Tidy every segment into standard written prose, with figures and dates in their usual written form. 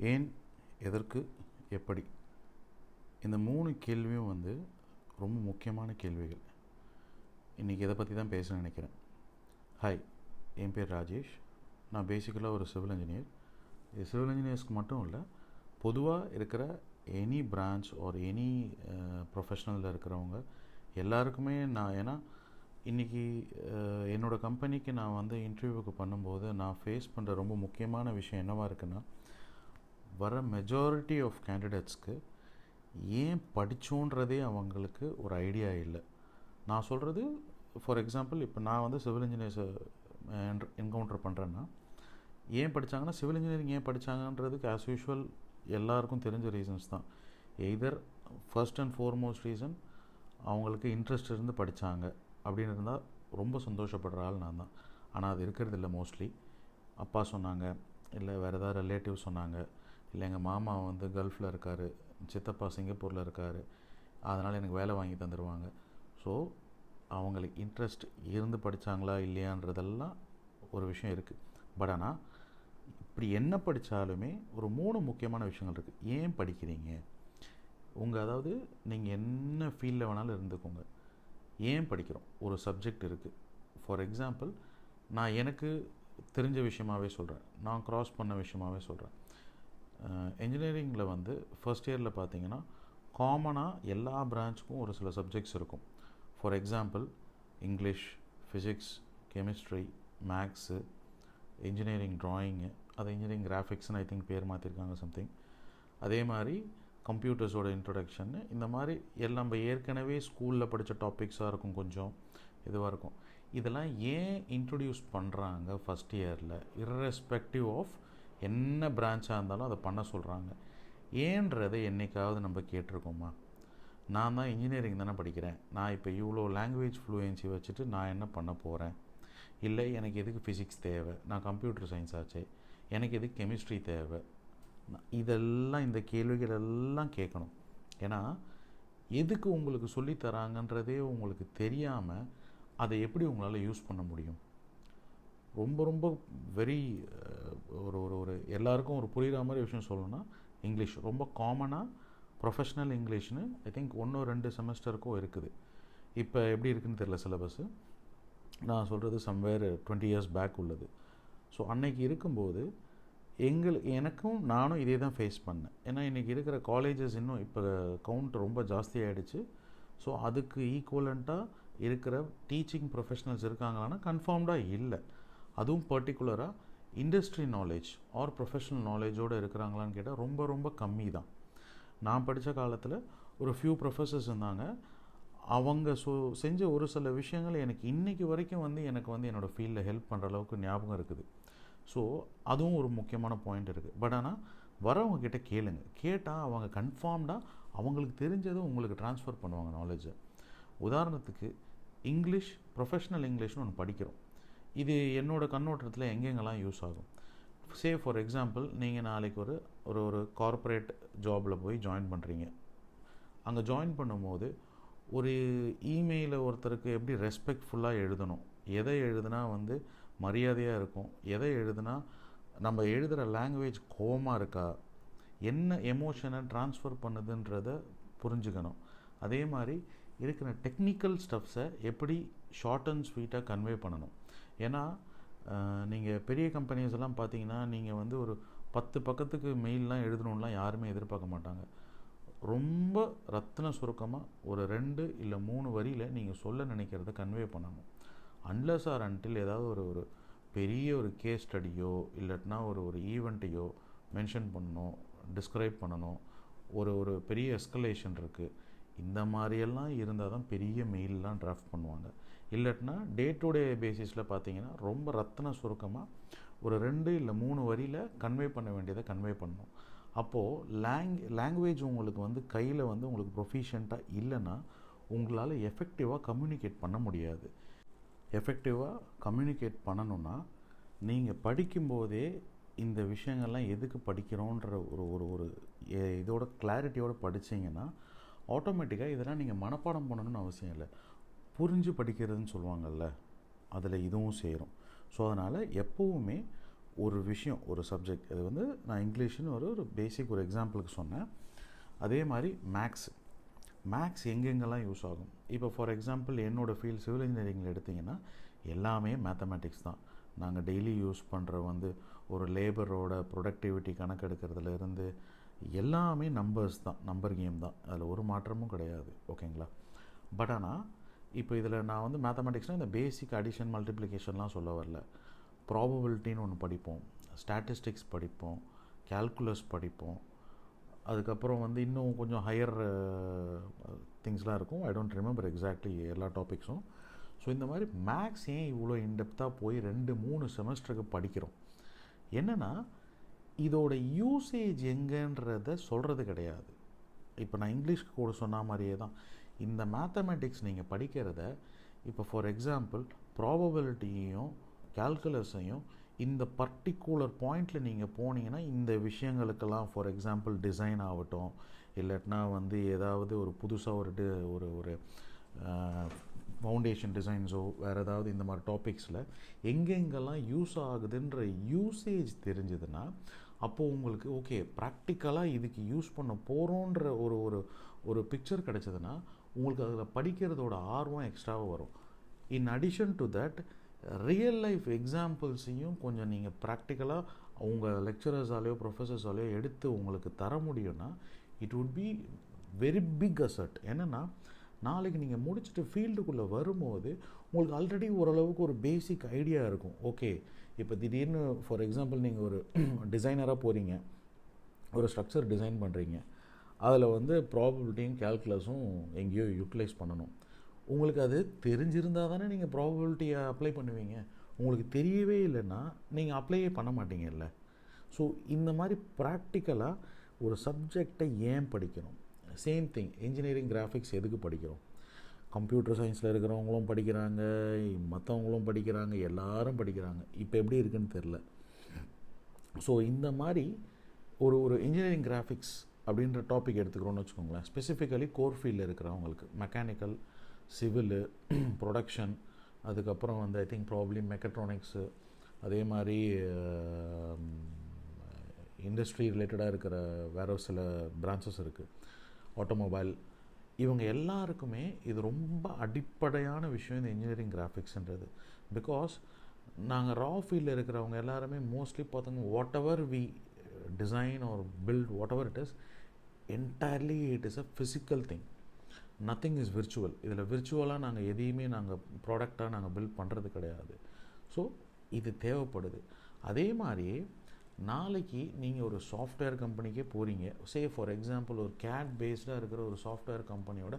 ஏன், எதற்கு, எப்படி, இந்த 3 கேள்வியும் வந்து ரொம்ப முக்கியமான கேள்விகள். இன்றைக்கி இதை பற்றி தான் பேச நினைக்கிறேன். ஹாய், என் பேர் ராஜேஷ். நான் பேசிக்கலாக ஒரு சிவில் இன்ஜினியர். இது சிவில் இன்ஜினியர்ஸ்க்கு மட்டும் இல்லை, பொதுவாக இருக்கிற எனி பிரான்ச் ஒரு எனி ப்ரொஃபஷ்னலில் இருக்கிறவங்க எல்லாருக்குமே நான், ஏன்னா இன்றைக்கி என்னோடய கம்பெனிக்கு நான் வந்து இன்டர்வியூவுக்கு பண்ணும்போது நான் ஃபேஸ் பண்ணுற ரொம்ப முக்கியமான விஷயம் என்னவாக இருக்குன்னா, வர மெஜாரிட்டி ஆஃப் கேண்டிடேட்ஸ்க்கு ஏன் படித்தோன்றதே அவங்களுக்கு ஒரு ஐடியா இல்லை. நான் சொல்கிறது ஃபார் எக்ஸாம்பிள், இப்போ நான் வந்து சிவில் இன்ஜினியர்ஸை என்கவுண்டர் பண்ணுறேன்னா, ஏன் படித்தாங்கன்னா, சிவில் இன்ஜினியரிங் ஏன் படித்தாங்கன்றதுக்கு ஆஸ் யூஷுவல் எல்லாருக்கும் தெரிஞ்ச ரீசன்ஸ் தான். Either first and foremost reason அவங்களுக்கு இன்ட்ரெஸ்ட் இருந்து படித்தாங்க அப்படின்னு இருந்தால் ரொம்ப சந்தோஷப்படுற ஆள் நான் தான். ஆனால் அது இருக்கிறது இல்லை. மோஸ்ட்லி அப்பா சொன்னாங்க, இல்லை வேறு ஏதாவது ரிலேட்டிவ் சொன்னாங்க, இல்லை எங்கள் மாமா வந்து கல்ஃபில் இருக்கார், சித்தப்பா சிங்கப்பூரில் இருக்கார், அதனால் எனக்கு வேலை வாங்கி தந்துடுவாங்க. ஸோ அவங்களுக்கு இன்ட்ரெஸ்ட் இருந்து படித்தாங்களா இல்லையான்றதெல்லாம் ஒரு விஷயம் இருக்குது. பட் ஆனால் இப்படி என்ன படித்தாலுமே ஒரு 3 முக்கியமான விஷயங்கள் இருக்குது. ஏன் படிக்கிறீங்க? அதாவது நீங்கள் என்ன ஃபீல்டில் வேணாலும் இருந்துக்கோங்க, ஏன் படிக்கிறோம்? ஒரு சப்ஜெக்ட் இருக்குது. ஃபார் எக்ஸாம்பிள், நான் எனக்கு தெரிஞ்ச விஷயமாகவே சொல்கிறேன், நான் க்ராஸ் பண்ண விஷயமாகவே சொல்கிறேன். இன்ஜினியரிங்கில் வந்து ஃபர்ஸ்ட் இயரில் பார்த்தீங்கன்னா காமனாக எல்லா பிரான்ச்சுக்கும் ஒரு சில சப்ஜெக்ட்ஸ் இருக்கும். For example, English, physics, chemistry, maths, engineering drawing, அது இன்ஜினியரிங் கிராஃபிக்ஸ்னு ஐ திங்க் பேர் மாற்றிருக்காங்க சம்திங். அதே மாதிரி கம்ப்யூட்டர்ஸோட இன்ட்ரொடக்ஷன்னு, இந்த மாதிரி எல்லாம் நம்ம ஏற்கனவே ஸ்கூலில் படித்த டாபிக்ஸாக இருக்கும், கொஞ்சம் இதுவாக இருக்கும். இதெல்லாம் ஏன் இன்ட்ரொடியூஸ் பண்ணுறாங்க ஃபஸ்ட் இயரில்? இர்ரெஸ்பெக்டிவ் ஆஃப் என்ன பிரான்ச்சாக இருந்தாலும் அதை பண்ண சொல்கிறாங்க. ஏன்றதை என்றைக்காவது நம்ம கேட்டிருக்கோமா? நான் தான் இன்ஜினியரிங் தானே படிக்கிறேன், நான் இப்போ இவ்வளோ லாங்குவேஜ் ஃப்ளூயன்சி வச்சுட்டு நான் என்ன பண்ண போகிறேன்? இல்லை, எனக்கு எதுக்கு ஃபிசிக்ஸ் தேவை? நான் கம்ப்யூட்டர் சயின்ஸ் ஆச்சே, எனக்கு எதுக்கு கெமிஸ்ட்ரி தேவை? இதெல்லாம், இந்த கேள்விகள் எல்லாம் கேட்கணும். ஏன்னா எதுக்கு உங்களுக்கு சொல்லித்தராங்கன்றதே உங்களுக்கு தெரியாமல் அதை எப்படி உங்களால் யூஸ் பண்ண முடியும்? ரொம்ப ரொம்ப வெரி ஒரு ஒரு ஒரு எல்லாருக்கும் ஒரு புரிகிற மாதிரி விஷயம் சொல்லணும்னா, இங்கிலீஷ் ரொம்ப காமனாக ப்ரொஃபஷ்னல் இங்கிலீஷ்னு ஐ திங்க் 1-2 செமஸ்டருக்கும் இருக்குது. இப்போ எப்படி இருக்குதுன்னு தெரியல சிலபஸ்ஸு. நான் சொல்கிறது சம்வேர் 20 years பேக் உள்ளது. ஸோ அன்னைக்கு இருக்கும்போது எனக்கும் நானும் இதே தான் ஃபேஸ் பண்ணேன். ஏன்னா இன்றைக்கி இருக்கிற காலேஜஸ் இன்னும் இப்போ கவுண்ட் ரொம்ப ஜாஸ்தி ஆகிடுச்சு. ஸோ அதுக்கு ஈக்குவலண்ட்டாக இருக்கிற டீச்சிங் ப்ரொஃபஷனல்ஸ் இருக்காங்களான்னா கன்ஃபார்ம்டாக இல்லை. அதுவும் பர்டிகுலராக இண்டஸ்ட்ரி நாலேஜ் ஆர் ப்ரொஃபஷ்னல் நாலேஜோடு இருக்கிறாங்களான்னு கேட்டால் ரொம்ப ரொம்ப கம்மி தான். நான் படித்த காலத்தில் ஒரு ஃபியூ ப்ரொஃபஸர்ஸ் இருந்தாங்க. அவங்க செஞ்ச ஒரு சில விஷயங்கள் எனக்கு இன்றைக்கி வரைக்கும் வந்து எனக்கு வந்து என்னோடய ஃபீல்டில் ஹெல்ப் பண்ணுற அளவுக்கு ஞாபகம் இருக்குது. ஸோ அதுவும் ஒரு முக்கியமான பாயிண்ட் இருக்குது. பட் ஆனால் வரவங்கக்கிட்ட கேளுங்க, கேட்டால் அவங்க கன்ஃபார்ம்டாக அவங்களுக்கு தெரிஞ்சதை உங்களுக்கு ட்ரான்ஸ்ஃபர் பண்ணுவாங்க நாலேஜை. உதாரணத்துக்கு இங்கிலீஷ், ப்ரொஃபஷ்னல் இங்கிலீஷ்னு ஒன்று படிக்கிறோம். இது என்னோடய கண்ணோட்டத்தில் எங்கெங்கெல்லாம் யூஸ் ஆகும்? சே ஃபார் எக்ஸாம்பிள், நீங்கள் நாளைக்கு ஒரு ஒரு கார்ப்பரேட் ஜாபில் போய் ஜாயின் பண்ணுறீங்க. அங்கே ஜாயின் பண்ணும்போது ஒரு இமெயிலை ஒருத்தருக்கு எப்படி ரெஸ்பெக்ட்ஃபுல்லாக எழுதணும், எதை எழுதுனா வந்து மரியாதையாக இருக்கும், எதை எழுதுனா நம்ம எழுதுகிற லாங்குவேஜ் கோவமாக இருக்கா, என்ன எமோஷனை ட்ரான்ஸ்ஃபர் பண்ணுதுன்றதை புரிஞ்சுக்கணும். அதே மாதிரி இருக்கிற டெக்னிக்கல் ஸ்டப்ஸை எப்படி ஷார்ட் அண்ட் ஸ்வீட்டாக கன்வே பண்ணணும். ஏன்னா நீங்கள் பெரிய கம்பெனிஸ் எல்லாம் பார்த்தீங்கன்னா, நீங்கள் வந்து ஒரு 10 பக்கத்துக்கு மெயிலெலாம் எழுதணும்லாம் யாருமே எதிர்பார்க்க மாட்டாங்க. ரொம்ப ரத்தின சுருக்கமாக ஒரு 2 இல்லை 3 வரியில் நீங்கள் சொல்ல நினைக்கிறத கன்வே பண்ணணும். அன்லெஸ் ஆர் அன்டில் ஏதாவது ஒரு பெரிய ஒரு கேஸ் ஸ்டடியோ இல்லைன்னா ஒரு ஈவெண்ட்டையோ மென்ஷன் பண்ணணும், டிஸ்கிரைப் பண்ணணும், ஒரு பெரிய எஸ்கலேஷன் இருக்குது, இந்த மாதிரியெல்லாம் இருந்தால் தான் பெரிய மெயிலெலாம் டிராஃப்ட் பண்ணுவாங்க. இல்லைன்னா டே டு டே பேசிஸில் பார்த்தீங்கன்னா ரொம்ப ரத்தின சுருக்கமாக ஒரு 2 இல்லை 3 வரியில் கன்வே பண்ண வேண்டியதை கன்வே பண்ணணும். அப்போது லாங்குவேஜ் உங்களுக்கு வந்து கையில் வந்து உங்களுக்கு ப்ரொஃபிஷியண்ட்டாக இல்லைன்னா உங்களால் எஃபெக்டிவாக கம்யூனிகேட் பண்ண முடியாது. எஃபெக்டிவாக கம்யூனிகேட் பண்ணணுன்னா நீங்கள் படிக்கும்போதே இந்த விஷயங்கள்லாம் எதுக்கு படிக்கிறோன்ற ஒரு இதோட கிளாரிட்டியோடு படித்தீங்கன்னா ஆட்டோமேட்டிக்காக இதெல்லாம் நீங்கள் மனப்பாடம் பண்ணணும்னு அவசியம் இல்லை. புரிஞ்சு படிக்கிறதுன்னு சொல்லுவாங்கள்ல, அதில் இதுவும் சேரும். ஸோ அதனால் எப்போவுமே ஒரு விஷயம், ஒரு சப்ஜெக்ட், இது வந்து நான் இங்கிலீஷ்னு ஒரு பேசிக் ஒரு எக்ஸாம்பிளுக்கு சொன்னேன். அதே மாதிரி மேக்ஸ் எங்கெங்கெல்லாம் யூஸ் ஆகும். இப்போ ஃபார் எக்ஸாம்பிள் என்னோடய ஃபீல்ட் சிவில் இன்ஜினியரிங்கில் எடுத்திங்கன்னா எல்லாமே மேத்தமேட்டிக்ஸ் தான். நாங்கள் டெய்லி யூஸ் பண்ணுற வந்து ஒரு லேபரோட ப்ரொடக்டிவிட்டி கணக்கெடுக்கிறதுலேருந்து எல்லாமே நம்பர்ஸ் தான், நம்பர் கேம் தான், அதில் ஒரு மாற்றமும் கிடையாது. ஓகேங்களா? பட் ஆனால் இப்போ இதில் நான் வந்து மேத்தமேட்டிக்ஸ்னால் இந்த பேசிக் அடிஷன் மல்டிப்ளிகேஷன்லாம் சொல்ல வரல. ப்ராபபிலிட்டின்னு ஒன்று படிப்போம், ஸ்டாட்டிஸ்டிக்ஸ் படிப்போம், கேல்குலஸ் படிப்போம், அதுக்கப்புறம் வந்து இன்னும் கொஞ்சம் ஹையர் திங்ஸ்லாம் இருக்கும். ஐ டோன்ட் ரிமெம்பர் எக்ஸாக்ட்லி எல்லா டாபிக்ஸும். ஸோ இந்த மாதிரி மேக்ஸ் ஏன் இவ்வளோ இன்டெப்த்தாக போய் 2-3 செமஸ்டருக்கு படிக்கிறோம்? என்னென்னா இதோட யூசேஜ் எங்கன்றத சொல்கிறது கிடையாது. இப்போ நான் இங்கிலீஷ்க்கு கூட சொன்ன மாதிரியே தான் இந்த மேத்தமெட்டிக்ஸ் நீங்கள் படிக்கிறத, இப்போ ஃபார் எக்ஸாம்பிள் ப்ராபபிலிட்டியையும் கால்குலஸையும் இந்த பர்டிகுலர் பாயிண்டில் நீங்கள் போனீங்கன்னா இந்த விஷயங்களுக்கெல்லாம், ஃபார் எக்ஸாம்பிள் டிசைன் ஆகட்டும், இல்லாட்டினா வந்து ஏதாவது ஒரு புதுசாக ஒரு ஒரு ஃபவுண்டேஷன் டிசைன்ஸோ வேறு ஏதாவது இந்த மாதிரி டாபிக்ஸில் எங்கெங்கெல்லாம் யூஸ் ஆகுதுன்ற யூசேஜ் தெரிஞ்சதுன்னா அப்போது உங்களுக்கு ஓகே ப்ராக்டிக்கலாக இதுக்கு யூஸ் பண்ண போகிறோன்ற ஒரு ஒரு ஒரு பிக்சர் கிடச்சதுன்னா உங்களுக்கு அதில் படிக்கிறதோட ஆர்வம் எக்ஸ்ட்ராவாக வரும். In addition to that real life எக்ஸாம்பிள்ஸையும் கொஞ்சம் நீங்கள் ப்ராக்டிக்கலாக உங்கள் லெக்சரர்ஸாலேயோ ப்ரொஃபஸர்ஸாலேயோ எடுத்து உங்களுக்கு தர முடியும்னா it would be very big asset. என்னென்னா நாளைக்கு நீங்கள் முடிச்சுட்டு ஃபீல்டுக்குள்ளே வரும்போது உங்களுக்கு ஆல்ரெடி ஓரளவுக்கு ஒரு பேசிக் ஐடியா இருக்கும். ஓகே, இப்போ திடீர்னு ஃபார் எக்ஸாம்பிள் நீங்கள் ஒரு டிசைனராக போகிறீங்க, ஒரு ஸ்ட்ரக்சர் டிசைன் பண்ணுறீங்க, அதில் வந்து ப்ராபபிலிட்டியும் கேல்குலஸும் எங்கேயோ யூட்டிலைஸ் பண்ணணும். உங்களுக்கு அது தெரிஞ்சிருந்தால் தானே நீங்கள் ப்ராபபிலிட்டியை அப்ளை பண்ணுவீங்க. உங்களுக்கு தெரியவே இல்லைன்னா நீங்கள் அப்ளையே பண்ண மாட்டீங்கல்ல. ஸோ இந்த மாதிரி ப்ராக்டிக்கலாக ஒரு சப்ஜெக்டை ஏன் படிக்கணும்? சேம் திங் இன்ஜினியரிங் கிராஃபிக்ஸ் எதுக்கு படிக்கிறோம்? கம்ப்யூட்டர் சயின்ஸில் இருக்கிறவங்களும் படிக்கிறாங்க, மற்றவங்களும் படிக்கிறாங்க, எல்லாரும் படிக்கிறாங்க. இப்போ எப்படி இருக்குன்னு தெரில. ஸோ இந்த மாதிரி ஒரு ஒரு இன்ஜினியரிங் கிராஃபிக்ஸ் அப்படின்ற டாபிக் எடுத்துக்கிறோன்னு வச்சுக்கோங்களேன். ஸ்பெசிஃபிக்கலி கோர் ஃபீல்டில் இருக்கிறவங்களுக்கு மெக்கானிக்கல், சிவிலு, ப்ரொடக்ஷன், அதுக்கப்புறம் வந்து ஐ திங்க் ப்ராப்ளி மெக்கட்ரானிக்ஸு, அதே மாதிரி இண்டஸ்ட்ரி ரிலேட்டடாக இருக்கிற வேறு சில பிரான்ச்சஸ் இருக்குது, ஆட்டோமொபைல், இவங்க எல்லாருக்குமே இது ரொம்ப அடிப்படையான விஷயம் இந்த இன்ஜினியரிங் கிராஃபிக்ஸ்ன்றது. பிகாஸ் நாங்கள் ரா ஃபீல்டில் இருக்கிறவங்க எல்லாருமே மோஸ்ட்லி பார்த்தோங்க, whatever we design or build, whatever it is, entirely it is a physical thing. Nothing is virtual. இதில் விர்ச்சுவலாக நாங்கள் எதையுமே நாங்கள் ப்ராடக்டாக நாங்கள் பில்ட் பண்ணுறது கிடையாது. ஸோ இது தேவைப்படுது. அதே மாதிரியே நாளைக்கு நீங்கள் ஒரு சாஃப்ட்வேர் கம்பெனிக்கே போகிறீங்க, சே ஃபார் எக்ஸாம்பிள் ஒரு கேட் பேஸ்டாக இருக்கிற ஒரு சாஃப்ட்வேர் கம்பெனியோட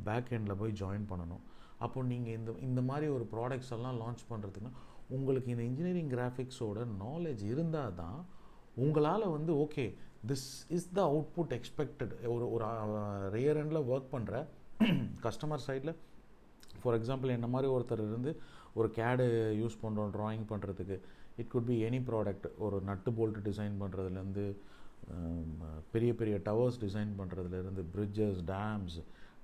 பேக் எண்டில் போய் ஜாயின் பண்ணணும். அப்போ நீங்கள் இந்த மாதிரி ஒரு ப்ராடக்ட்ஸ் எல்லாம் லான்ச் பண்ணுறதுக்குன்னா உங்களுக்கு இந்த இன்ஜினியரிங் கிராஃபிக்ஸோட நாலேஜ் இருந்தால் தான் உங்களால் வந்து okay this is the output expected. ஒரு ஒரு ரியர் எண்டில் ஒர்க் பண்ணுற கஸ்டமர் சைடில் ஃபார் எக்ஸாம்பிள் என்ன மாதிரி ஒருத்தர் இருந்து ஒரு கேடு யூஸ் பண்ணுறோம் ட்ராயிங் பண்ணுறதுக்கு, it could be any product, ஒரு நட்டு போல்ட்டு டிசைன் பண்ணுறதுலேருந்து பெரிய பெரிய டவர்ஸ் டிசைன் பண்ணுறதுலேருந்து பிரிட்ஜஸ், டேம்ஸ்,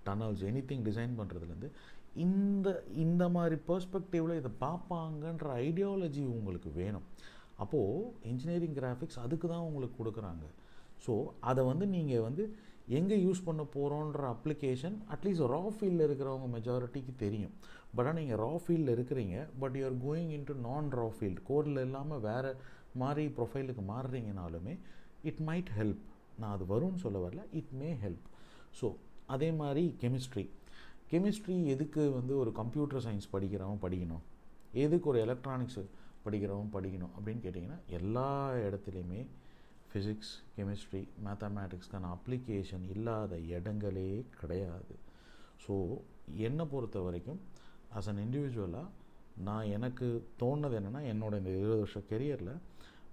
டனல்ஸ், எனிதிங் டிசைன் பண்ணுறதுலேருந்து இந்த மாதிரி பெர்ஸ்பெக்டிவில் இதை பார்ப்பாங்கன்ற ஐடியாலஜி உங்களுக்கு வேணும். அப்போது இன்ஜினியரிங் கிராஃபிக்ஸ் அதுக்கு தான் உங்களுக்கு கொடுக்குறாங்க. ஸோ அதை வந்து நீங்கள் வந்து எங்கே யூஸ் பண்ண போகிறோன்ற அப்ளிகேஷன் அட்லீஸ்ட் ரா ஃபீல்டில் இருக்கிறவங்க மெஜாரிட்டிக்கு தெரியும். பட் ஆனால் நீங்கள் ரா ஃபீல்டில் இருக்கிறீங்க, but you are going into நான் ரா ஃபீல்டு, கோரில் இல்லாமல் வேறு மாதிரி ப்ரொஃபைலுக்கு மாறுறீங்கனாலுமே இட் மைட் ஹெல்ப். நான் அது வரும்னு சொல்ல வரல, இட் மே ஹெல்ப். ஸோ அதே மாதிரி கெமிஸ்ட்ரி எதுக்கு வந்து ஒரு கம்ப்யூட்டர் சயின்ஸ் படிக்கிறவன் படிக்கணும், எதுக்கு ஒரு எலக்ட்ரானிக்ஸ் படிக்கிறவன் படிக்கணும் அப்படின்னு கேட்டிங்கன்னா எல்லா இடத்துலையுமே ஃபிசிக்ஸ், கெமிஸ்ட்ரி, மேத்தமேட்டிக்ஸ்க்கான அப்ளிகேஷன் இல்லாத இடங்களே கிடையாது. ஸோ என்னை பொறுத்த வரைக்கும் ஆஸ் அன் இண்டிவிஜுவலாக நான் எனக்கு தோணுது என்னென்னா, என்னோடய இந்த 20 வருஷ கெரியரில்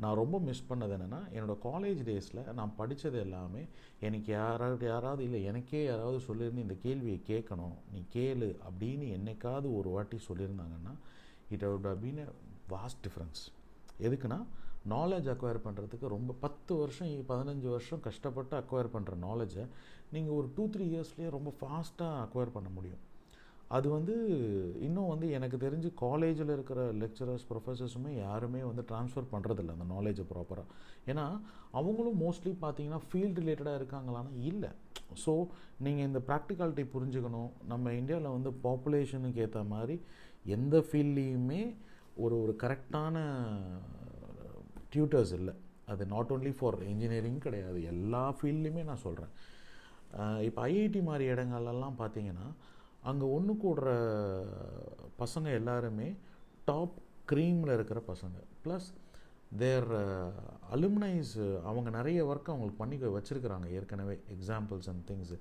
நான் ரொம்ப மிஸ் பண்ணது என்னென்னா, என்னோடய காலேஜ் டேஸில் நான் படித்தது எல்லாமே எனக்கு யாராவது இல்லை எனக்கே யாராவது சொல்லியிருந்து இந்த கேள்வியை கேட்கணும், நீ கேளு அப்படின்னு என்னைக்காவது ஒரு வாட்டி சொல்லியிருந்தாங்கன்னா it would have been a vast difference. எதுக்குன்னா நாலேஜ் அக்வயர் பண்ணுறதுக்கு ரொம்ப 10 வருஷம் 15 வருஷம் கஷ்டப்பட்டு அக்வயர் பண்ணுற நாலேஜை நீங்கள் ஒரு 2-3 இயர்ஸ்லேயே ரொம்ப ஃபாஸ்ட்டாக அக்வயர் பண்ண முடியும். அது வந்து இன்னும் வந்து எனக்கு தெரிஞ்சு காலேஜில் இருக்கிற லெக்சரர்ஸ் ப்ரொஃபஸர்ஸுமே யாருமே வந்து ட்ரான்ஸ்ஃபர் பண்ணுறதில்ல அந்த நாலேஜை ப்ராப்பராக. ஏன்னா அவங்களும் மோஸ்ட்லி பார்த்தீங்கன்னா ஃபீல்டு ரிலேட்டடாக இருக்காங்களான்னா இல்லை. ஸோ நீங்கள் இந்த ப்ராக்டிகாலிட்டி புரிஞ்சுக்கணும். நம்ம இந்தியாவில் வந்து பாப்புலேஷனுக்கு ஏற்ற மாதிரி எந்த ஃபீல்ட்லேயுமே ஒரு கரெக்டான டியூட்டர்ஸ் இல்லை. அது நாட் ஓன்லி ஃபார் இன்ஜினியரிங் கிடையாது, எல்லா ஃபீல்ட்லேயுமே நான் சொல்கிறேன். இப்போ ஐஐடி மாதிரி இடங்கள்லாம் பார்த்தீங்கன்னா அங்கே ஒன்று கூடுற பசங்க எல்லாருமே டாப் க்ரீமில் இருக்கிற பசங்க. ப்ளஸ் தேர் அலுமினைஸ் அவங்க நிறைய ஒர்க் அவங்களுக்கு பண்ணி வச்சுருக்கிறாங்க ஏற்கனவே, examples and things.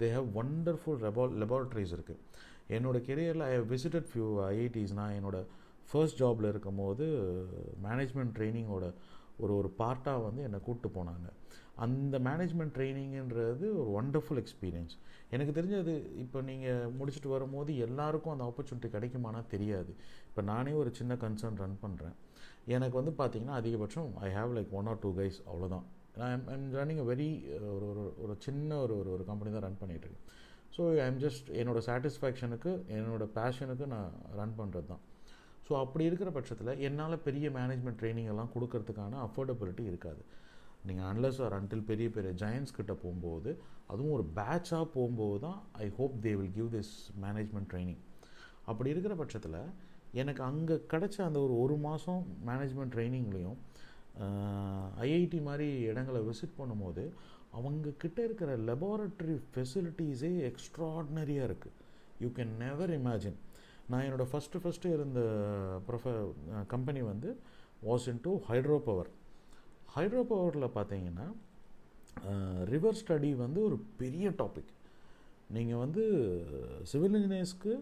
They have wonderful laboratories இருக்குது. என்னோடய கெரியரில் I have visited few IITs. நான் என்னோடய ஃபர்ஸ்ட் ஜாபில் இருக்கும் போது மேனேஜ்மெண்ட் ட்ரைனிங்கோட ஒரு பார்ட்டாக வந்து என்னை கூப்பிட்டு போனாங்க. அந்த மேனேஜ்மெண்ட் ட்ரைனிங்குன்றது ஒரு ஒண்டர்ஃபுல் எக்ஸ்பீரியன்ஸ். எனக்கு தெரிஞ்சது இப்போ நீங்கள் முடிச்சுட்டு வரும்போது எல்லாருக்கும் அந்த ஆப்பர்ச்சுனிட்டி கிடைக்குமானா தெரியாது. இப்போ நானே ஒரு சின்ன கன்சர்ன் ரன் பண்ணுறேன். எனக்கு வந்து பார்த்திங்கன்னா அதிகபட்சம் I have like 1 or 2 guys, அவ்வளோதான். ஐம் ரன்னிங் அ வெரி ஒரு சின்ன ஒரு கம்பெனி தான் ரன் பண்ணிகிட்ருக்கேன். ஸோ ஐம் ஜஸ்ட் என்னோடய சாட்டிஸ்ஃபேக்ஷனுக்கு என்னோடய பேஷனுக்கு நான் ரன் பண்ணுறது தான். ஸோ அப்படி இருக்கிற பட்சத்தில் என்னால் பெரிய மேனேஜ்மெண்ட் ட்ரைனிங் எல்லாம் கொடுக்கறதுக்கான அஃபோர்டபிலிட்டி இருக்காது. நீங்கள் அன்லெஸ் ஆர் அன்டில் பெரிய பெரிய ஜெயன்ஸ் கிட்ட போகும்போது, அதுவும் ஒரு பேட்சாக போகும்போது தான் I hope they will give this management training. அப்படி இருக்கிற பட்சத்தில் எனக்கு அங்கே கிடைச்ச அந்த ஒரு மாதம் மேனேஜ்மெண்ட் ட்ரைனிங்லேயும் ஐஐடி மாதிரி இடங்களை விசிட் பண்ணும்போது அவங்கக்கிட்ட இருக்கிற லெபார்ட்ரி ஃபெசிலிட்டிஸே எக்ஸ்ட்ராடினரியாக இருக்குது. You can never imagine. நான் என்னோடய ஃபஸ்ட்டு இருந்த கம்பெனி வந்து was in to hydro power. Hydro பவரில் பார்த்தீங்கன்னா ரிவர் ஸ்டடி வந்து ஒரு பெரிய டாபிக். நீங்கள் வந்து சிவில் இன்ஜினியர்ஸ்க்கு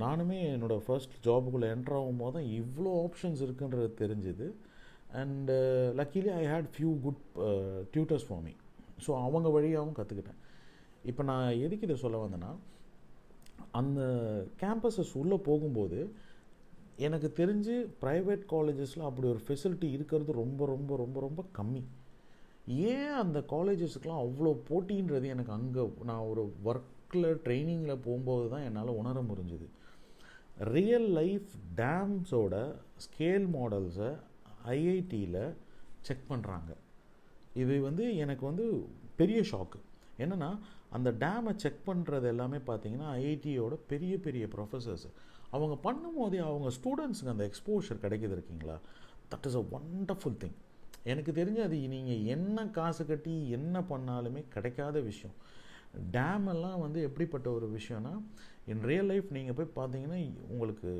நானுமே என்னோடய ஃபர்ஸ்ட் ஜாபுக்குள்ளே என்ட்ரு ஆகும்போது தான் இவ்வளோ ஆப்ஷன்ஸ் இருக்குன்றது தெரிஞ்சுது. And luckily I had few good tutors for me. So அவங்க வழியாகவும் கற்றுக்கிட்டேன். இப்போ நான் எதுக்கு இதை சொல்ல வந்தேன்னா, அந்த கேம்பஸஸ் உள்ளே போகும்போது எனக்கு தெரிஞ்சு ப்ரைவேட் காலேஜஸில் அப்படி ஒரு ஃபெசிலிட்டி இருக்கிறது ரொம்ப ரொம்ப ரொம்ப ரொம்ப கம்மி. ஏன் அந்த காலேஜஸுக்கெலாம் அவ்வளோ போட்டின்றது எனக்கு அங்கே நான் ஒரு ஒர்க்கில் ட்ரைனிங்கில் போகும்போது தான் என்னால் உணர முடிஞ்சுது. ரியல் லைஃப் டேம்ஸோட ஸ்கேல் மாடல்ஸை ஐஐடியில் செக் பண்ணுறாங்க. இது வந்து எனக்கு வந்து பெரிய ஷாக்கு. என்னென்னா அந்த டேமை செக் பண்ணுறது எல்லாமே பார்த்தீங்கன்னா ஐஐடியோட பெரிய பெரிய ப்ரொஃபஸர்ஸ். அவங்க பண்ணும்போதே அவங்க ஸ்டூடெண்ட்ஸுக்கு அந்த எக்ஸ்போஷர் கிடைக்கிது இருக்கீங்களா, that is a wonderful thing. எனக்கு தெரிஞ்சு அது நீங்கள் என்ன காசு கட்டி என்ன பண்ணாலுமே கிடைக்காத விஷயம். டேம் எல்லாம் வந்து எப்படிப்பட்ட ஒரு விஷயம்னா, இன் ரியல் லைஃப் நீங்கள் போய் பார்த்தீங்கன்னா உங்களுக்கு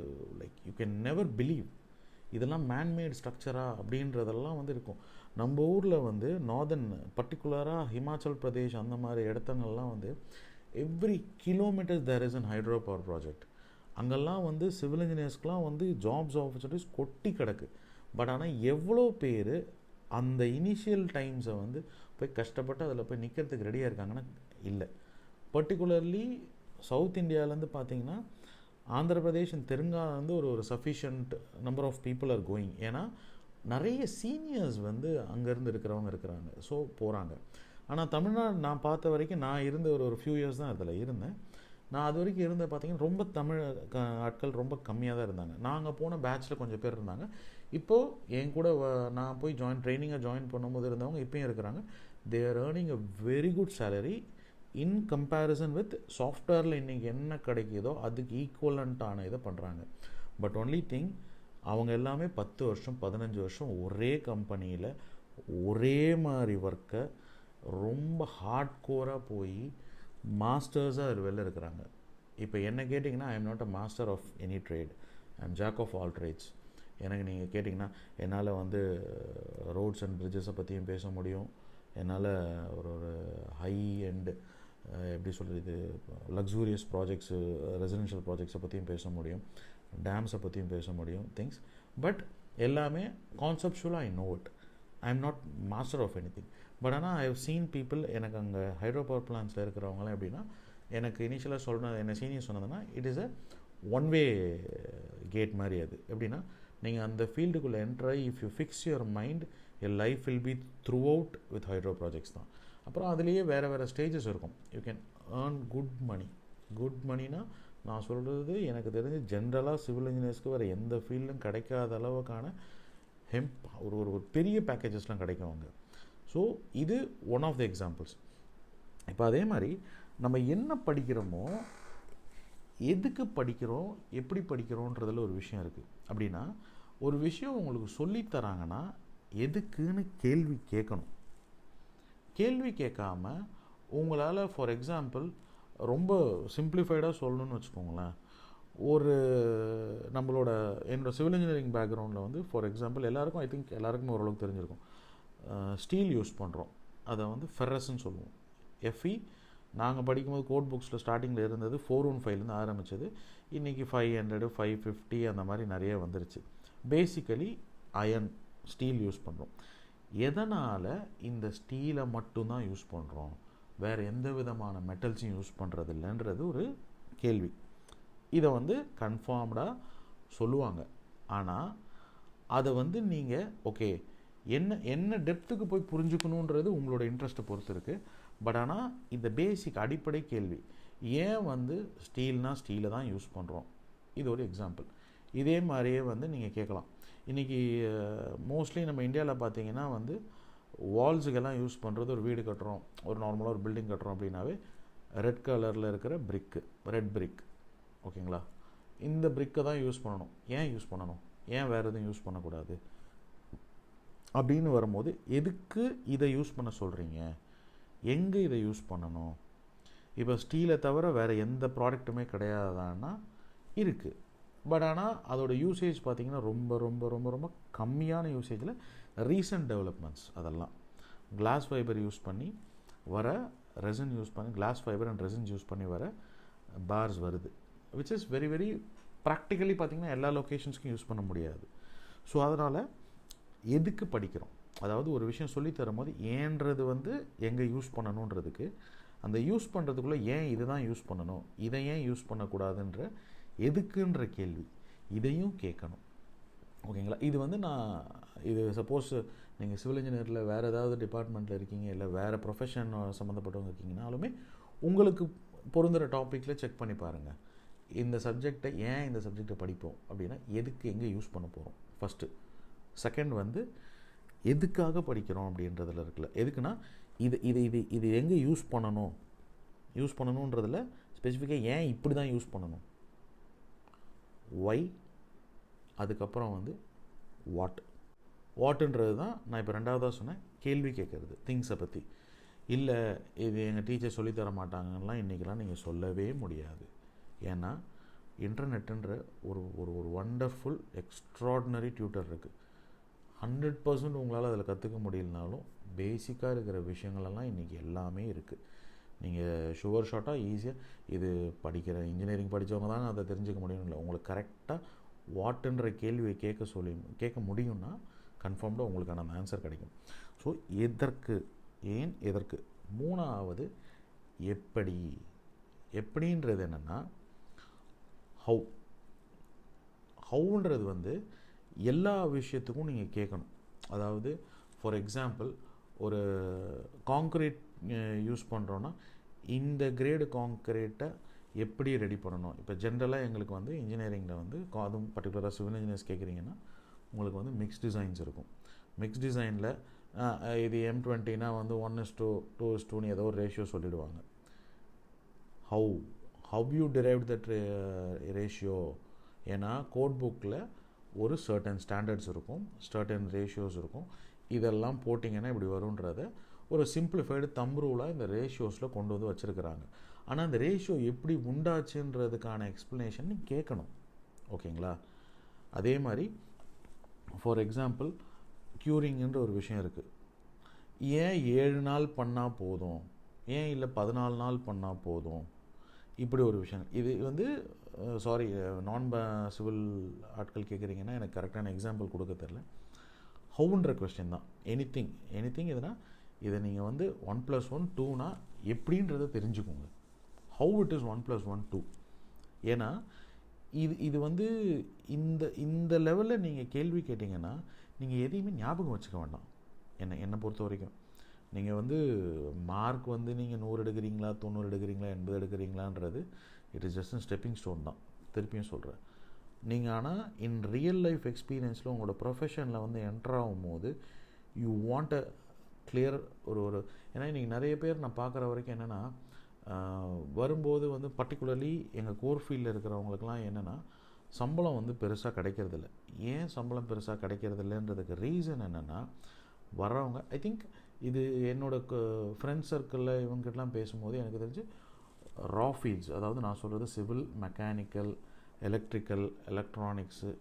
like you can never believe இதெல்லாம் மேன்மேட் ஸ்ட்ரக்சரா அப்படின்றதெல்லாம் வந்து இருக்கும். நம்ம ஊரில் வந்து நார்தன் பர்டிகுலராக ஹிமாச்சல் பிரதேஷ் அந்த மாதிரி இடத்துங்கள்லாம் வந்து every kilometers there is an hydro power project. அங்கெல்லாம் வந்து சிவில் இன்ஜினியர்ஸ்க்கெலாம் வந்து ஜாப்ஸ் ஆப்பர்ச்சுனிட்டிஸ் கொட்டி கிடக்கு. பட் ஆனால் எவ்வளோ பேர் அந்த இனிஷியல் டைம்ஸை வந்து போய் கஷ்டப்பட்டு அதில் போய் நிற்கிறதுக்கு ரெடியாக இருக்காங்கன்னா இல்லை. பர்டிகுலர்லி சவுத் இந்தியாவிலேருந்து பார்த்தீங்கன்னா ஆந்திர பிரதேஷ் அண்ட் தெலுங்கானா வந்து ஒரு sufficient number of people are going. ஏன்னா நிறைய சீனியர்ஸ் வந்து அங்கேருந்து இருக்கிறவங்க இருக்கிறாங்க, ஸோ போகிறாங்க. ஆனால் தமிழ்நாடு நான் பார்த்த வரைக்கும், நான் இருந்த ஒரு ஃபியூ இயர்ஸ் தான் அதில் இருந்தேன். நான் அது வரைக்கும் இருந்த பார்த்தீங்கன்னா ரொம்ப தமிழ் ஆட்கள் ரொம்ப கம்மியாக தான் இருந்தாங்க. நாங்கள் போன பேட்சில் கொஞ்சம் பேர் இருந்தாங்க. இப்போது என் கூட நான் போய் ட்ரைனிங்காக ஜாயின் பண்ணும்போது இருந்தவங்க இப்போயும் இருக்கிறாங்க. They are earning a very good salary in comparison with சாஃப்ட்வேரில் இன்றைக்கி என்ன கிடைக்கிதோ அதுக்கு ஈக்குவலண்ட்டான இதை பண்ணுறாங்க. பட் ஒன்லி திங், அவங்க எல்லாமே 10 வருஷம் 15 வருஷம் ஒரே கம்பெனியில் ஒரே மாதிரி ஒர்க்கை ரொம்ப ஹார்ட் கோராக போய் மாஸ்டர்ஸாக வெளில இருக்கிறாங்க. இப்போ என்ன கேட்டிங்கன்னா, I am not a master of any trade, I am jack of all trades. எனக்கு நீங்கள் கேட்டிங்கன்னா என்னால் வந்து ரோட்ஸ் அண்ட் பிரிட்ஜஸை பற்றியும் பேச முடியும். என்னால் ஒரு ஹை அண்டு எப்படி சொல்கிறது லக்ஸூரியஸ் ப்ராஜெக்ட்ஸு ரெசிடென்ஷியல் ப்ராஜெக்ட்ஸை பற்றியும் பேச முடியும், டேம்ஸை பற்றியும் பேச முடியும் திங்ஸ். பட் எல்லாமே கான்செப்சுவலாக I know it. I am not master of anything. But ஆனால் ஐ ஹவ் சீன் பீப்புள். எனக்கு அங்கே ஹைட்ரோ பவர் பிளான்ஸில் இருக்கிறவங்களாம் எப்படின்னா, எனக்கு இனிஷியலாக என்ன சீனியர் சொன்னதுன்னா, it is a one way gate மாதிரி. அது எப்படின்னா, நீங்கள் அந்த ஃபீல்டுக்குள்ளே என்ட்ராகி if you fix your mind, your life will be throughout with hydro projects தான். அப்புறம் அதுலேயே வேறு ஸ்டேஜஸ் இருக்கும். You can earn good money. Good மணினா நான் சொல்கிறது எனக்கு தெரிஞ்சு ஜென்ரலாக சிவில் இன்ஜினியர்ஸ்க்கு வேறு எந்த ஃபீல்டும் கிடைக்காத அளவுக்கான ஹெம்ப் ஒரு பெரிய பேக்கேஜஸ்லாம் கிடைக்கும் அங்கே. ஸோ இது ஒன் ஆஃப் த எக்ஸாம்பிள்ஸ். இப்போ அதே மாதிரி நம்ம என்ன படிக்கிறோமோ, எதுக்கு படிக்கிறோம், எப்படி படிக்கிறோன்றதில் ஒரு விஷயம் இருக்குது. அப்படின்னா ஒரு விஷயம் உங்களுக்கு சொல்லித்தராங்கன்னா எதுக்குன்னு கேள்வி கேட்கணும். கேள்வி கேட்காம உங்களால் ஃபார் எக்ஸாம்பிள் ரொம்ப சிம்பிளிஃபைடாக சொல்லணும்னு வச்சுக்கோங்களேன், ஒரு நம்மளோட என்னோடய சிவில் இன்ஜினியரிங் பேக்ரவுண்டில் வந்து ஃபார் எக்ஸாம்பிள் எல்லாருக்கும் ஐ திங்க் எல்லாருக்குமே ஓரளவுக்கு தெரிஞ்சிருக்கும், ஸ்டீல் யூஸ் பண்ணுறோம். அதை வந்து ஃபெர்ரஸ்ன்னு சொல்லுவோம். எஃப்இ நாங்கள் படிக்கும்போது கோட் புக்ஸில் ஸ்டார்டிங்கில் இருந்தது 415 ஆரம்பித்தது. இன்றைக்கி 500 550 அந்த மாதிரி நிறைய வந்துருச்சு. பேசிக்கலி அயன் ஸ்டீல் யூஸ் பண்ணுறோம். எதனால் இந்த ஸ்டீலை மட்டும்தான் யூஸ் பண்ணுறோம், வேறு எந்த விதமான மெட்டல்ஸையும் யூஸ் பண்ணுறது இல்லைன்றது ஒரு கேள்வி. இதை வந்து கன்ஃபார்ம்டாக சொல்லுவாங்க. ஆனால் அதை வந்து நீங்கள் ஓகே என்ன டெப்த்துக்கு போய் புரிஞ்சுக்கணுன்றது உங்களோட இன்ட்ரெஸ்ட்டை பொறுத்து இருக்குது. பட் ஆனால் இந்த பேசிக் அடிப்படை கேள்வி, ஏன் வந்து ஸ்டீல்னால் ஸ்டீலை தான் யூஸ் பண்ணுறோம், இது ஒரு எக்ஸாம்பிள். இதே மாதிரியே வந்து நீங்கள் கேட்கலாம். இன்றைக்கி மோஸ்ட்லி நம்ம இந்தியாவில் பார்த்தீங்கன்னா வந்து வால்ஸுக்கெல்லாம் யூஸ் பண்ணுறது, ஒரு வீடு கட்டுறோம், ஒரு நார்மலாக ஒரு பில்டிங் கட்டுறோம் அப்படின்னாவே ரெட் கலரில் இருக்கிற பிரிக்கு, ரெட் பிரிக், ஓகேங்களா, இந்த பிரிக்கை தான் யூஸ் பண்ணணும். ஏன் யூஸ் பண்ணணும், ஏன் வேறு எதுவும் யூஸ் பண்ணக்கூடாது அப்படின்னு வரும்போது, எதுக்கு இதை யூஸ் பண்ண சொல்கிறீங்க, எங்கே இதை யூஸ் பண்ணணும், இப்போ ஸ்டீலை தவிர வேறு எந்த ப்ராடக்ட்டுமே கிடையாதான்னா இருக்குது. பட் ஆனால் அதோட யூசேஜ் பார்த்திங்கன்னா ரொம்ப ரொம்ப ரொம்ப ரொம்ப கம்மியான யூசேஜில் ரீசன்ட் டெவலப்மெண்ட்ஸ். அதெல்லாம் கிளாஸ் ஃபைபர் யூஸ் பண்ணி வர ரெசின் யூஸ் பண்ணி, class fibre and resin use பண்ணி வர பார்ஸ் வருது, which is very very practically பார்த்திங்கன்னா எல்லா லொக்கேஷன்ஸ்க்கும் யூஸ் பண்ண முடியாது. ஸோ அதனால் எதுக்கு படிக்கிறோம், அதாவது ஒரு விஷயம் சொல்லித்தரும் போது ஏன்றது வந்து எங்கே யூஸ் பண்ணணுன்றதுக்கு, அந்த யூஸ் பண்ணுறதுக்குள்ளே ஏன் இது தான் யூஸ் பண்ணணும், இதை ஏன் யூஸ் பண்ணக்கூடாதுன்ற எதுக்குன்ற கேள்வி, இதையும் கேட்கணும். ஓகேங்களா. இது வந்து இது சப்போஸ் நீங்கள் சிவில் இன்ஜினியரில் வேறு ஏதாவது டிபார்ட்மெண்ட்டில் இருக்கீங்க, இல்லை வேறு ப்ரொஃபஷன் சம்மந்தப்பட்டவங்க இருக்கீங்கனாலுமே உங்களுக்கு பொருந்துகிற டாப்பிக்கில் செக் பண்ணி பாருங்கள். இந்த சப்ஜெக்டை படிப்போம் அப்படின்னா எதுக்கு எங்கே யூஸ் பண்ண போகிறோம் ஃபஸ்ட்டு. செகண்ட் வந்து எதுக்காக படிக்கிறோம் அப்படின்றதில் இருக்குல்ல, எதுக்குன்னா இது இது இது இது எங்கே யூஸ் பண்ணணுன்றதில் ஸ்பெசிஃபிக்காக ஏன் இப்படி தான் யூஸ் பண்ணணும், ஒய், அதுக்கப்புறம் வந்து வாட்டுன்றது தான் நான் இப்போ ரெண்டாவதாக சொன்னேன். கேள்வி கேட்குறது திங்ஸை பற்றி. இல்லை இது எங்கள் டீச்சர் சொல்லித்தர மாட்டாங்கலாம் இன்றைக்கெலாம் நீங்கள் சொல்லவே முடியாது. ஏன்னா இன்டர்நெட்டுன்ற ஒரு ஒரு வண்டர்ஃபுல் எக்ஸ்ட்ராடினரி டியூட்டர் இருக்குது. 100% உங்களால் அதில் கற்றுக்க முடியலனாலும் பேசிக்காக இருக்கிற விஷயங்களெல்லாம் இன்றைக்கி எல்லாமே இருக்குது. நீங்கள் ஷுவர் ஷார்ட்டாக ஈஸியாக இது படிக்கிற இன்ஜினியரிங் படித்தவங்க தான் அதை தெரிஞ்சுக்க முடியும் இல்லை, உங்களுக்கு கரெக்டாக வாட்டுன்ற கேள்வியை கேட்க முடியும்னா கன்ஃபார்ம்டாக உங்களுக்கான அந்த ஆன்சர் கிடைக்கும். ஸோ எதற்கு. மூணாவது எப்படின்றது என்னென்னா ஹவுன்றது வந்து எல்லா விஷயத்துக்கும் நீங்கள் கேட்கணும். அதாவது ஃபார் எக்ஸாம்பிள் ஒரு காங்க்ரீட் யூஸ் பண்ணுறோன்னா இந்த கிரேடு காங்க்ரீட்டை எப்படி ரெடி பண்ணணும். இப்போ ஜென்ரலாக எங்களுக்கு வந்து இன்ஜினியரிங்கில் வந்து அதுவும் பர்டிகுலராக சிவில் இன்ஜினியர்ஸ் கேட்குறீங்கன்னா உங்களுக்கு வந்து மிக்ஸ் டிசைன்ஸ் இருக்கும். மிக்ஸ் டிசைனில் இது M20னா வந்து 1:2:2 ஏதோ ஒரு ரேஷியோ சொல்லிவிடுவாங்க. How you derived that ratio, ஏன்னா கோட் புக்கில் ஒரு சர்டன் ஸ்டாண்டர்ட்ஸ் இருக்கும், சர்டன் ரேஷியோஸ் இருக்கும். இதெல்லாம் போட்டிங்கன்னா இப்படி வரும்ன்றத ஒரு சிம்பிளிஃபைடு தம் ரூலாக இந்த ரேஷியோஸில் கொண்டு வந்து வச்சுருக்கிறாங்க. ஆனால் அந்த ரேஷியோ எப்படி உண்டாச்சுன்றதுக்கான எக்ஸ்ப்ளனேஷன் நீங்கள் கேட்கணும். ஓகேங்களா. அதே மாதிரி ஃபார் எக்ஸாம்பிள் க்யூரிங்குன்ற ஒரு விஷயம் இருக்குது. ஏன் 7 நாள் பண்ணால் போதும், ஏன் இல்லை 14 நாள் பண்ணால் போதும், இப்படி ஒரு விஷயம். இது வந்து சாரி நான் சிவில் ஆட்கள் கேட்குறீங்கன்னா எனக்கு கரெக்டான எக்ஸாம்பிள் கொடுக்க தெரில. ஹவுன்ற கொஸ்டின் தான். எனிதிங் எதுனா இதை நீங்கள் வந்து 1+1 2னா எப்படின்றத தெரிஞ்சுக்கோங்க. How it is 1+1 2. ஏன்னா இது வந்து இந்த லெவலில் நீங்கள் கேள்வி கேட்டிங்கன்னா நீங்கள் எதையுமே ஞாபகம் வச்சுக்க வேண்டாம். என்னை பொறுத்த வரைக்கும் நீங்கள் வந்து மார்க் வந்து நீங்கள் 100 எடுக்கிறீங்களா 90 எடுக்கிறீங்களா 80 எடுக்கிறீங்களான்றது it is just stepping stone தான். திருப்பியும் சொல்கிறேன், நீங்கள் ஆனால் இன் ரியல் லைஃப் எக்ஸ்பீரியன்ஸில் உங்களோட ப்ரொஃபஷனில் வந்து என்டர் ஆகும்போது யூ வாண்ட் அ கிளியர் ஒரு ஏன்னா இன்றைக்கி நிறைய பேர் நான் பார்க்குற வரைக்கும் என்னென்னா, வரும்போது வந்து பர்டிகுலர்லி எங்கள் கோர் ஃபீல்டில் இருக்கிறவங்களுக்குலாம் என்னென்னா சம்பளம் வந்து பெருசாக கிடைக்கிறதில்ல. ஏன் சம்பளம் பெருசாக கிடைக்கிறதில்லன்றதுக்கு ரீசன் என்னென்னா, வர்றவங்க ஐ திங்க் இது என்னோடய ஃப்ரெண்ட்ஸ் சர்க்கிளில் இவங்ககிட்டலாம் பேசும்போது எனக்கு தெரிஞ்சு ரா ஃபீல்ட்ஸ், அதாவது நான் சொல்கிறது சிவில், மெக்கானிக்கல், எலக்ட்ரிக்கல், எலக்ட்ரானிக்ஸு,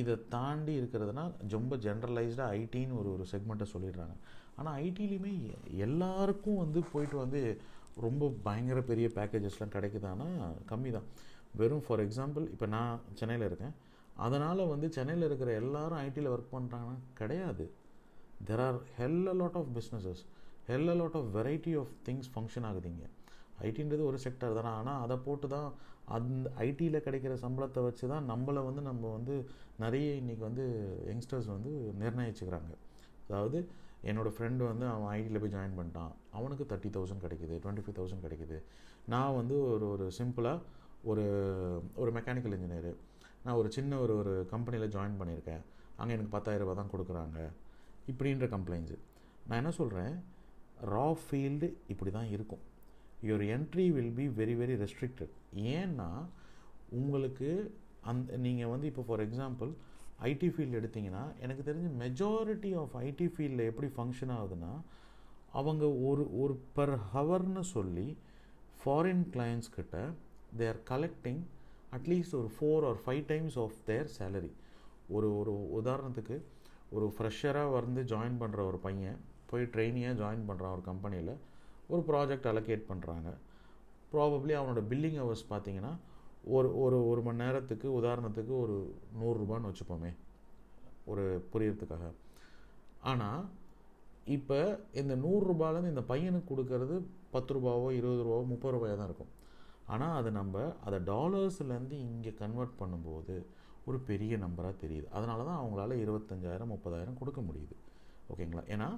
இதை தாண்டி இருக்கிறதுனா ரொம்ப ஜென்ரலைஸ்டாக ஐடின்னு ஒரு செக்மெண்ட்டை சொல்லிடுறாங்க. ஆனால் ஐடிலையுமே எல்லாருக்கும் வந்து போயிட்டு வந்து ரொம்ப பயங்கர பெரிய பேக்கேஜஸ்லாம் கிடைக்குதானா கம்மி தான். வெறும் ஃபார் எக்ஸாம்பிள் இப்போ நான் சென்னையில் இருக்கேன், அதனால் வந்து சென்னையில் இருக்கிற எல்லாரும் ஐடியில் ஒர்க் பண்ணுறாங்கன்னா கிடையாது. There are hell a lot of businesses, hell a lot of variety of things function ஆகுதுங்க. ஐடின்றது ஒரு செக்டர் தானே, ஆனால் அதை போட்டு தான் அந்த ஐடியில் கிடைக்கிற சம்பளத்தை வச்சு தான் நம்ம வந்து நிறைய இன்றைக்கி வந்து யங்ஸ்டர்ஸ் வந்து நிர்ணயிச்சுக்கிறாங்க. அதாவது என்னோடய ஃப்ரெண்டு வந்து அவன் ஐடியில் போய் ஜாயின் பண்ணிட்டான், அவனுக்கு 30,000 கிடைக்குது, 25,000 கிடைக்குது. நான் வந்து ஒரு சிம்பிளாக ஒரு மெக்கானிக்கல் இன்ஜினியரு, நான் ஒரு சின்ன ஒரு கம்பெனியில் ஜாயின் பண்ணியிருக்கேன், அங்கே எனக்கு 10,000 ரூபா தான் கொடுக்குறாங்க, இப்படின்ற கம்ப்ளைண்ட்ஸு. நான் என்ன சொல்கிறேன், ரா ஃபீல்டு இப்படி தான் இருக்கும். Your entry will be very very restricted. ஏன்னா உங்களுக்கு நீங்கள் வந்து இப்போ ஃபார் எக்ஸாம்பிள் ஐடி ஃபீல்டு எடுத்திங்கன்னா, எனக்கு தெரிஞ்ச மெஜாரிட்டி ஆஃப் ஐடி ஃபீல்டில் எப்படி ஃபங்க்ஷன் ஆகுதுன்னா, அவங்க ஒரு பர் ஹவர்னு சொல்லி ஃபாரின் கிளையண்ட்ஸ் கிட்ட தே ஆர் கலெக்டிங் அட்லீஸ்ட் ஒரு 4 or 5 times of their salary. ஒரு உதாரணத்துக்கு ஒரு ஃப்ரெஷராக வந்து ஜாயின் பண்ணுற ஒரு பையன் போய் ட்ரெயினியாக ஜாயின் பண்ணுறான் ஒரு கம்பெனியில், ஒரு ப்ராஜெக்ட் அலோகேட் பண்ணுறாங்க. ப்ராபப்ளி அவனோட பில்லிங் ஹவர்ஸ் பார்த்தீங்கன்னா ஒரு மணி நேரத்துக்கு உதாரணத்துக்கு ஒரு 100 ரூபான்னு வச்சுப்போமே ஒரு புரியறதுக்காக. ஆனால் இப்போ இந்த 100 ரூபாயிலேருந்து இந்த பையனுக்கு கொடுக்கறது 10 ரூபாவோ 20 ரூபாவோ 30 ரூபாயோ தான் இருக்கும். ஆனால் அது அதை டாலர்ஸ்லேருந்து இங்கே கன்வெர்ட் பண்ணும்போது ஒரு பெரிய நம்பராக தெரியுது. அதனால தான் அவங்களால 25,000 30,000 கொடுக்க முடியுது. ஓகேங்களா? ஏன்னா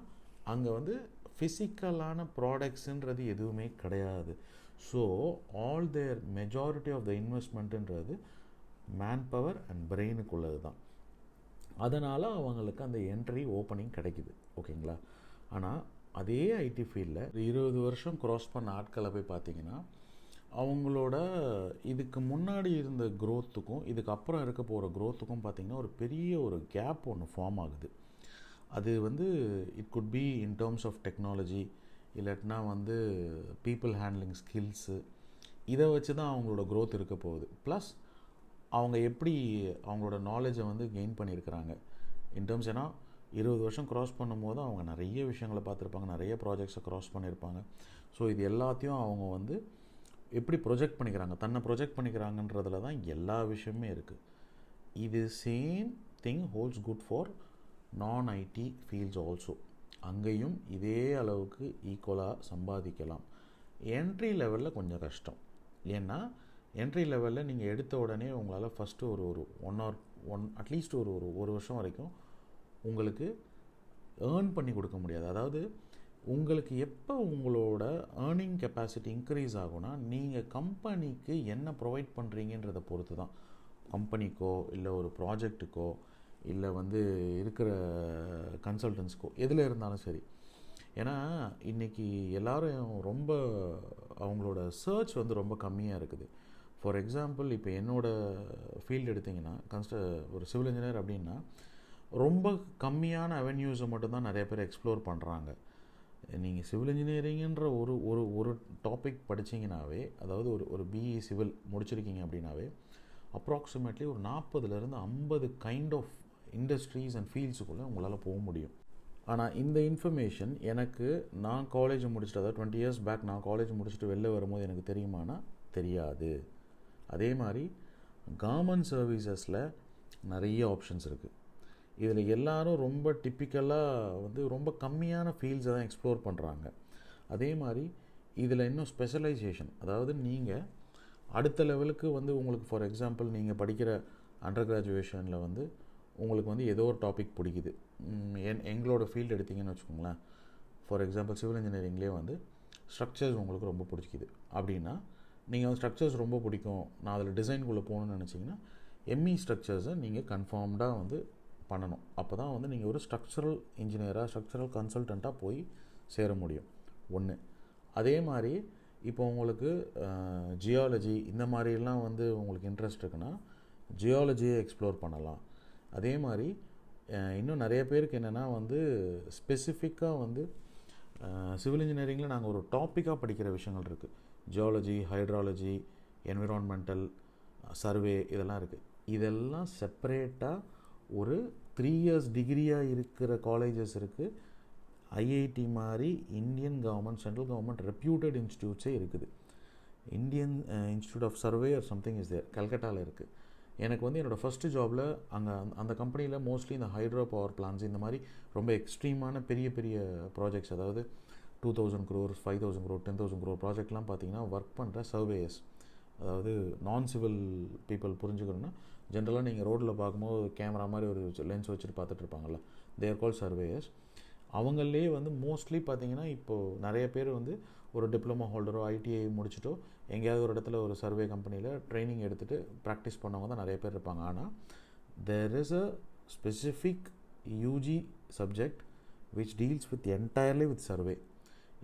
அங்கே வந்து ஃபிசிக்கலான ப்ராடக்ட்ஸுன்றது எதுவுமே கிடையாது. So all their majority of the இன்வெஸ்ட்மெண்ட்டுன்றது மேன் பவர் அண்ட் பிரெயினுக்குள்ளது தான். அதனால் அவங்களுக்கு அந்த என்ட்ரி ஓப்பனிங் கிடைக்குது. ஓகேங்களா? ஆனால் அதே ஐடி ஃபீல்டில் 20 வருஷம் க்ராஸ் பண்ண ஆட்களை போய் பார்த்தீங்கன்னா, அவங்களோட இதுக்கு முன்னாடி இருந்த க்ரோத்துக்கும் இதுக்கப்புறம் இருக்க போகிற க்ரோத்துக்கும் பார்த்திங்கன்னா ஒரு பெரிய ஒரு கேப் ஒன்று ஃபார்ம் ஆகுது. அது வந்து it could be in terms of technology, இல்லாட்டினா வந்து பீப்புள் ஹேண்ட்லிங் ஸ்கில்ஸு, இதை வச்சு தான் அவங்களோட க்ரோத் இருக்க போகுது. ப்ளஸ் அவங்க எப்படி அவங்களோட நாலேஜை வந்து கெயின் பண்ணியிருக்கிறாங்க இன் டேர்ம்ஸ். ஏன்னா 20 வருஷம் க்ராஸ் பண்ணும்போது அவங்க நிறைய விஷயங்களை பார்த்துருப்பாங்க, நிறைய ப்ராஜெக்ட்ஸை க்ராஸ் பண்ணியிருப்பாங்க. ஸோ இது எல்லாத்தையும் அவங்க வந்து எப்படி ப்ரொஜெக்ட் பண்ணிக்கிறாங்க, தன்னை ப்ரொஜெக்ட் பண்ணிக்கிறாங்கன்றதுல தான் எல்லா விஷயமே இருக்குது. இது same thing holds good for நான் ஐடி ஃபீல்ட்ஸ் ஆல்சோ. அங்கேயும் இதே அளவுக்கு ஈக்குவலாக சம்பாதிக்கலாம். என்ட்ரி லெவலில் கொஞ்சம் கஷ்டம். ஏன்னா என்ட்ரி லெவலில் நீங்கள் எடுத்த உடனே உங்களால் ஃபஸ்ட்டு ஒரு அட்லீஸ்ட் ஒரு வருஷம் வரைக்கும் உங்களுக்கு ஏர்ன் பண்ணி கொடுக்க முடியாது. அதாவது உங்களுக்கு எப்போ உங்களோட ஏர்னிங் கெப்பாசிட்டி இன்க்ரீஸ் ஆகும்னா, நீங்கள் கம்பெனிக்கு என்ன ப்ரொவைட் பண்ணுறீங்கன்றதை பொறுத்து தான். கம்பெனிக்கோ இல்லை ஒரு ப்ராஜெக்ட்டுக்கோ இல்லை வந்து இருக்கிற கன்சல்டன்ஸ்க்கோ எதில் இருந்தாலும் சரி. ஏன்னா இன்றைக்கி எல்லோரும் ரொம்ப அவங்களோட சர்ச் வந்து ரொம்ப கம்மியாக இருக்குது. ஃபார் எக்ஸாம்பிள் இப்போ என்னோடய ஃபீல்டு எடுத்திங்கன்னா ஒரு சிவில் இன்ஜினியர் அப்படின்னா ரொம்ப கம்மியான அவென்யூஸை மட்டும்தான் நிறைய பேர் எக்ஸ்ப்ளோர் பண்ணுறாங்க. நீங்கள் சிவில் இன்ஜினியரிங்குன்ற ஒரு டாபிக் படித்தீங்கன்னாவே, அதாவது ஒரு பிஇ சிவில் முடிச்சிருக்கீங்க அப்படின்னாவே அப்ராக்சிமேட்லி ஒரு 40லேருந்து 50 கைண்ட் ஆஃப் இண்டஸ்ட்ரீஸ் அண்ட் ஃபீல்ட்ஸுக்குள்ளே உங்களால் போக முடியும். ஆனால் இந்த இன்ஃபர்மேஷன் நான் காலேஜ் முடிச்சுட்டு, அதாவது 20 இயர்ஸ் பேக் நான் காலேஜ் முடிச்சுட்டு வெளில வரும்போது எனக்கு தெரியுமானா தெரியாது. அதே மாதிரி கவர்மெண்ட் சர்வீசஸில் நிறைய ஆப்ஷன்ஸ் இருக்குது. இதில் எல்லோரும் ரொம்ப டிப்பிக்கலாக வந்து ரொம்ப கம்மியான ஃபீல்ட்ஸை தான் எக்ஸ்ப்ளோர் பண்ணுறாங்க. அதே மாதிரி இதில் இன்னும் ஸ்பெஷலைசேஷன், அதாவது நீங்கள் அடுத்த லெவலுக்கு வந்து உங்களுக்கு ஃபார் எக்ஸாம்பிள் நீங்கள் படிக்கிற அண்டர் கிராஜுவேஷனில் வந்து உங்களுக்கு வந்து ஏதோ ஒரு டாபிக் பிடிக்குது. எங்களோட ஃபீல்டு எடுத்திங்கன்னு வச்சுக்கோங்களேன். ஃபார் எக்ஸாம்பிள் சிவில் இன்ஜினியரிங்லேயே வந்து ஸ்ட்ரக்சர்ஸ் உங்களுக்கு ரொம்ப பிடிச்சிக்குது அப்படின்னா நீங்கள் ஸ்ட்ரக்சர்ஸ் ரொம்ப பிடிக்கும், நான் அதில் டிசைனுக்குள்ளே போகணுன்னு நினச்சிங்கன்னா எம்இ ஸ்ட்ரக்சர்ஸை நீங்கள் கன்ஃபார்ம்டாக வந்து பண்ணணும். அப்போ தான் வந்து நீங்கள் ஒரு ஸ்ட்ரக்சரல் இன்ஜினியராக, ஸ்ட்ரக்சரல் கன்சல்டண்ட்டாக போய் சேர முடியும். ஒன்று. அதே மாதிரி இப்போ உங்களுக்கு ஜியாலஜி இந்த மாதிரிலாம் வந்து உங்களுக்கு இன்ட்ரெஸ்ட் இருக்குன்னா ஜியாலஜியை எக்ஸ்ப்ளோர் பண்ணலாம். அதே மாதிரி இன்னும் நிறைய பேருக்கு என்னென்னா வந்து ஸ்பெசிஃபிக்காக வந்து சிவில் இன்ஜினியரிங்கில் நாங்கள் ஒரு டாப்பிக்காக படிக்கிற விஷயங்கள் இருக்குது. ஜியாலஜி, ஹைட்ராலஜி, என்விரான்மெண்டல், சர்வே இதெல்லாம் இருக்குது. இதெல்லாம் செப்பரேட்டாக ஒரு 3 years டிகிரியாக இருக்கிற காலேஜஸ் இருக்குது. ஐஐடி மாதிரி Indian government, central government reputed இன்ஸ்டியூட்ஸே இருக்குது. Indian institute of survey or something is there, கல்கட்டாவில் இருக்குது. எனக்கு வந்து என்னோடய ஃபஸ்ட்டு ஜாபில் அங்கே அந்த கம்பெனியில் மோஸ்ட்லி இந்த ஹைட்ரோ பவர் பிளான்ஸ் இந்த மாதிரி ரொம்ப எக்ஸ்ட்ரீமான பெரிய பெரிய ப்ராஜெக்ட்ஸ், அதாவது 2000 crore, 5000 crore, 10,000 crore ப்ராஜெக்ட்லாம் பார்த்தீங்கன்னா ஒர்க் பண்ணுற சர்வேயர்ஸ், அதாவது நான் சிவில் பீப்புள். புரிஞ்சுக்கணுன்னா ஜென்ரலாக நீங்கள் ரோட்டில் பார்க்கும்போது கேமரா மாதிரி ஒரு லென்ஸ் வச்சுட்டு பார்த்துட்டு இருப்பாங்கள்ல, தேர் கால் சர்வேயர்ஸ். அவங்களே வந்து மோஸ்ட்லி பார்த்தீங்கன்னா இப்போது நிறைய பேர் வந்து ஒரு டிப்ளமோ ஹோல்டரோ ஐடிஐ முடிச்சுட்டோ எங்கேயாவது ஒரு இடத்துல ஒரு சர்வே கம்பெனியில் ட்ரைனிங் எடுத்துகிட்டு ப்ராக்டிஸ் பண்ணவங்க தான் நிறைய பேர் இருப்பாங்க. ஆனால் there is a specific UG subject which deals with entirely with survey.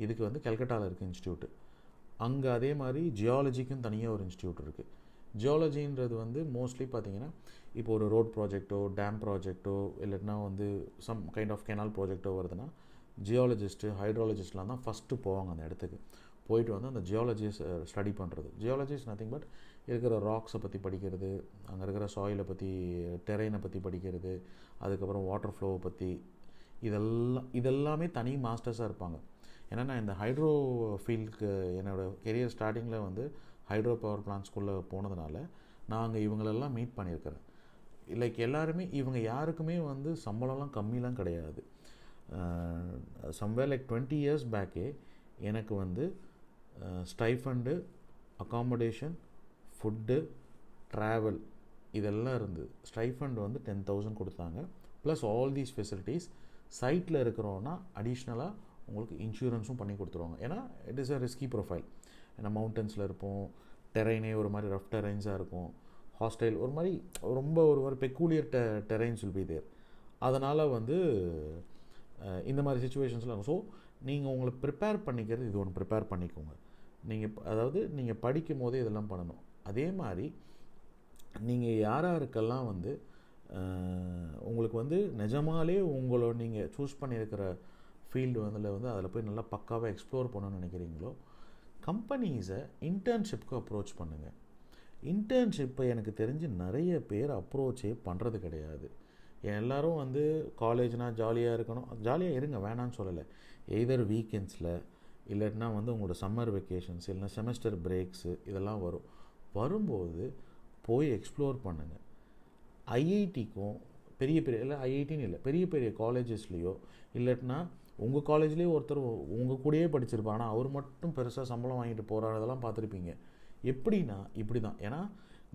இதுக்கு வந்து கல்கட்டாவில் இருக்குது இன்ஸ்டியூட்டு. அங்கே அதே மாதிரி ஜியாலஜிக்கும் தனியாக ஒரு இன்ஸ்டியூட் இருக்குது. ஜியாலஜின்றது வந்து மோஸ்ட்லி பார்த்திங்கன்னா இப்போ ஒரு ரோட் ப்ராஜெக்டோ, டேம் ப்ராஜெக்டோ, இல்லைன்னா வந்து சம் கைண்ட் ஆஃப் கெனால் ப்ராஜெக்டோ வருதுன்னா ஜியாலஜிஸ்ட்டு, ஹைட்ராலஜிஸ்ட்லாம் தான் ஃபஸ்ட்டு போவாங்க அந்த இடத்துக்கு. போயிட்டு வந்து அந்த ஜியாலஜிஸ் ஸ்டடி பண்ணுறது. ஜியாலஜிஸ் நத்திங் பட் இருக்கிற ராக்ஸை பற்றி படிக்கிறது, அங்கே இருக்கிற சாயிலை பற்றி, டெரெயினை பற்றி படிக்கிறது, அதுக்கப்புறம் வாட்டர் ஃப்ளோவை பற்றி, இதெல்லாமே தனி மாஸ்டர்ஸாக இருப்பாங்க. ஏன்னா நான் இந்த ஹைட்ரோ ஃபீல்டுக்கு என்னோடய கெரியர் ஸ்டார்டிங்கில் வந்து ஹைட்ரோ பவர் பிளான்ஸ்குள்ளே போனதுனால நான் அங்கே இவங்களெல்லாம் மீட் பண்ணியிருக்கிறேன். லைக் எல்லாருமே இவங்க யாருக்குமே வந்து சம்பளம்லாம் கம்மிலாம் கிடையாது. சம்வேர் லைக் 20 years பேக்கே எனக்கு வந்து ஸ்டைஃபண்டு, அக்காமடேஷன், ஃபுட்டு, ட்ராவல் இதெல்லாம் இருந்தது. ஸ்டைஃபண்ட் வந்து 10,000 கொடுத்தாங்க. Plus all these facilities. சைட்டில் இருக்கிறோன்னா அடிஷ்னலாக உங்களுக்கு இன்சூரன்ஸும் பண்ணி கொடுத்துருவாங்க. ஏன்னா it is a risky profile. ஏன்னா மவுண்டன்ஸில் இருப்போம், டெரைனே ஒரு மாதிரி ரஃப் டெரைன்ஸாக இருக்கும், ஹாஸ்டைல் ஒரு மாதிரி ரொம்ப ஒரு மாதிரி peculiar terrains will be there. அதனால் வந்து இந்த மாதிரி சுச்சுவேஷன்ஸில் இருக்கும். ஸோ நீங்கள் உங்களை ப்ரிப்பேர் பண்ணிக்கிறது இது ஒன்று ப்ரிப்பேர் பண்ணிக்கோங்க. அதாவது நீங்கள் படிக்கும் போதே இதெல்லாம் பண்ணணும். அதே மாதிரி நீங்கள் யாராருக்கெல்லாம் வந்து உங்களுக்கு வந்து நிஜமாலே உங்களோட நீங்கள் சூஸ் பண்ணியிருக்கிற ஃபீல்டு வந்து அதில் போய் நல்லா பக்காவாக எக்ஸ்ப்ளோர் பண்ணணும்னு நினைக்கிறீங்களோ, கம்பெனிஸை இன்டர்ன்ஷிப்க்கு அப்ரோச் பண்ணுங்கள். இன்டர்ன்ஷிப்பை எனக்கு தெரிஞ்சு நிறைய பேர் அப்ரோச்சே பண்ணுறது கிடையாது. எல்லோரும் வந்து காலேஜ்னால் ஜாலியாக இருக்கணும், ஜாலியாக இருங்க, வேணான்னு சொல்லலை. எய்தர் வீக்கெண்ட்ஸில் இல்லைன்னா வந்து உங்களோட சம்மர் வெக்கேஷன்ஸ் இல்லைன்னா செமஸ்டர் பிரேக்ஸு இதெல்லாம் வரும்போது போய் எக்ஸ்ப்ளோர் பண்ணுங்கள். ஐஐடிக்கும் பெரிய இல்லை ஐஐடின்னு இல்லை, பெரிய பெரிய காலேஜஸ்லேயோ இல்லைன்னா உங்கள் காலேஜ்லேயே ஒருத்தர் உங்கள் கூடயே படிச்சிருப்பார், ஆனால் அவர் மட்டும் பெருசாக சம்பளம் வாங்கிட்டு போகிறாரதெல்லாம் பார்த்துருப்பீங்க. எப்படின்னா இப்படி தான். ஏன்னா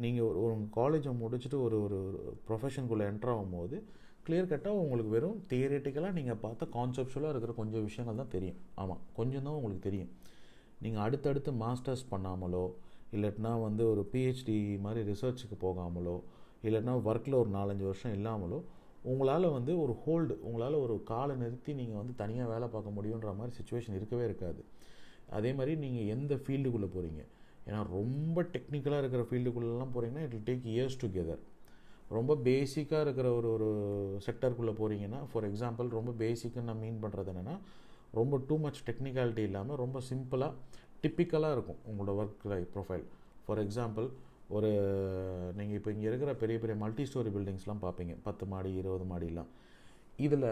நீங்கள் ஒரு காலேஜை முடிச்சுட்டு ஒரு ப்ரொஃபஷனுக்குள்ளே என்ட்ரு ஆகும்போது கிளியர் கட்டாக உங்களுக்கு வெறும் தியரிட்டிக்கலாக நீங்கள் பார்த்த கான்செப்ஷுவலாக இருக்கிற கொஞ்சம் விஷயங்கள் தான் தெரியும். ஆமாம், கொஞ்சம் தான் உங்களுக்கு தெரியும். நீங்கள் அடுத்தடுத்து மாஸ்டர்ஸ் பண்ணாமலோ இல்லைன்னா வந்து ஒரு பிஹெச்டி மாதிரி ரிசர்ச்சுக்கு போகாமலோ இல்லைன்னா ஒர்க்கில் ஒரு 4-5 வருஷம் இல்லாமலோ உங்களால் வந்து ஒரு உங்களால் ஒரு காலை நிறுத்தி நீங்கள் வந்து தனியாக வேலை பார்க்க முடியுன்ற மாதிரி சுச்சுவேஷன் இருக்கவே இருக்காது. அதே மாதிரி நீங்கள் எந்த ஃபீல்டுக்குள்ளே போகிறீங்க, ஏன்னா ரொம்ப டெக்னிக்கலாக இருக்கிற ஃபீல்டுக்குள்ளெலாம் போகிறீங்கன்னா it will take years together. ரொம்ப பேசிக்காக இருக்கிற ஒரு செக்டருக்குள்ளே போகிறீங்கன்னா, ஃபார் எக்ஸாம்பிள் ரொம்ப பேசிக்குன்னு நான் மீன் பண்ணுறது என்னென்னா ரொம்ப டூ மச் டெக்னிக்காலிட்டி இல்லாமல் ரொம்ப சிம்பிளாக டிப்பிக்கலாக இருக்கும் உங்களோட work life profile. For example நீங்கள் இப்போ இங்கே இருக்கிற பெரிய பெரிய மல்டி ஸ்டோரி பில்டிங்ஸ்லாம் பார்ப்பீங்க, 10 மாடி 20 மாடிலாம். இதில்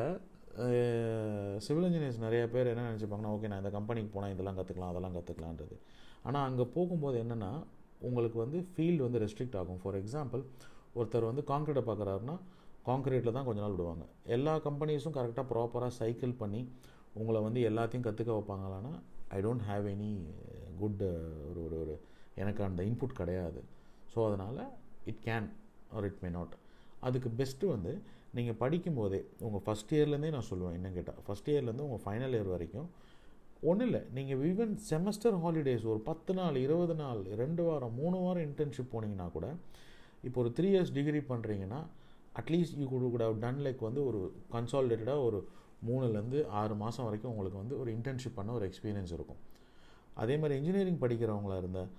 சிவில் இன்ஜினியர்ஸ் நிறைய பேர் என்ன நினச்சிப்பாங்கன்னா, ஓகே நான் இந்த கம்பெனிக்கு போனால் இதெல்லாம் கற்றுக்கலாம் அதெல்லாம் கற்றுக்கலான்றது. ஆனால் அங்கே போகும்போது என்னென்னா உங்களுக்கு வந்து ஃபீல்டு வந்து ரெஸ்ட்ரிக்ட் ஆகும். ஃபார் எக்ஸாம்பிள் ஒருத்தர் வந்து கான்க்ரீட்டை பார்க்குறாருன்னா கான்க்ரீட்டில் தான் கொஞ்ச நாள் விடுவாங்க. எல்லா கம்பெனிஸும் கரெக்டாக ப்ராப்பராக சைக்கிள் பண்ணி உங்களை வந்து எல்லாத்தையும் கற்றுக்க வைப்பாங்களான்னா I don't have any good ஒரு எனக்கு அந்த இன்புட் கிடையாது. ஸோ அதனால் it can or it may not. அதுக்கு பெஸ்ட்டு வந்து நீங்கள் படிக்கும்போதே உங்கள் ஃபஸ்ட் இயர்லேருந்தே நான் சொல்லுவேன், என்ன கேட்டால் ஃபஸ்ட் இயர்லேருந்து உங்கள் ஃபைனல் இயர் வரைக்கும் ஒன்றும் இல்லை, நீங்கள் ஈவன் செமஸ்டர் ஹாலிடேஸ் ஒரு 10 நாள் 20 நாள் 2 வாரம் 3 வாரம் இன்டர்ன்ஷிப் போனீங்கன்னா கூட, இப்போ ஒரு 3 இயர்ஸ் டிகிரி பண்ணுறீங்கன்னா at least you could have done like வந்து ஒரு கன்சாலிடேட்டடாக ஒரு 3லேருந்து 6 மாதம் வரைக்கும் உங்களுக்கு வந்து ஒரு இன்டர்ன்ஷிப் பண்ண ஒரு எக்ஸ்பீரியன்ஸ் இருக்கும். அதே மாதிரி இன்ஜினியரிங் படிக்கிறவங்களா இருந்தால்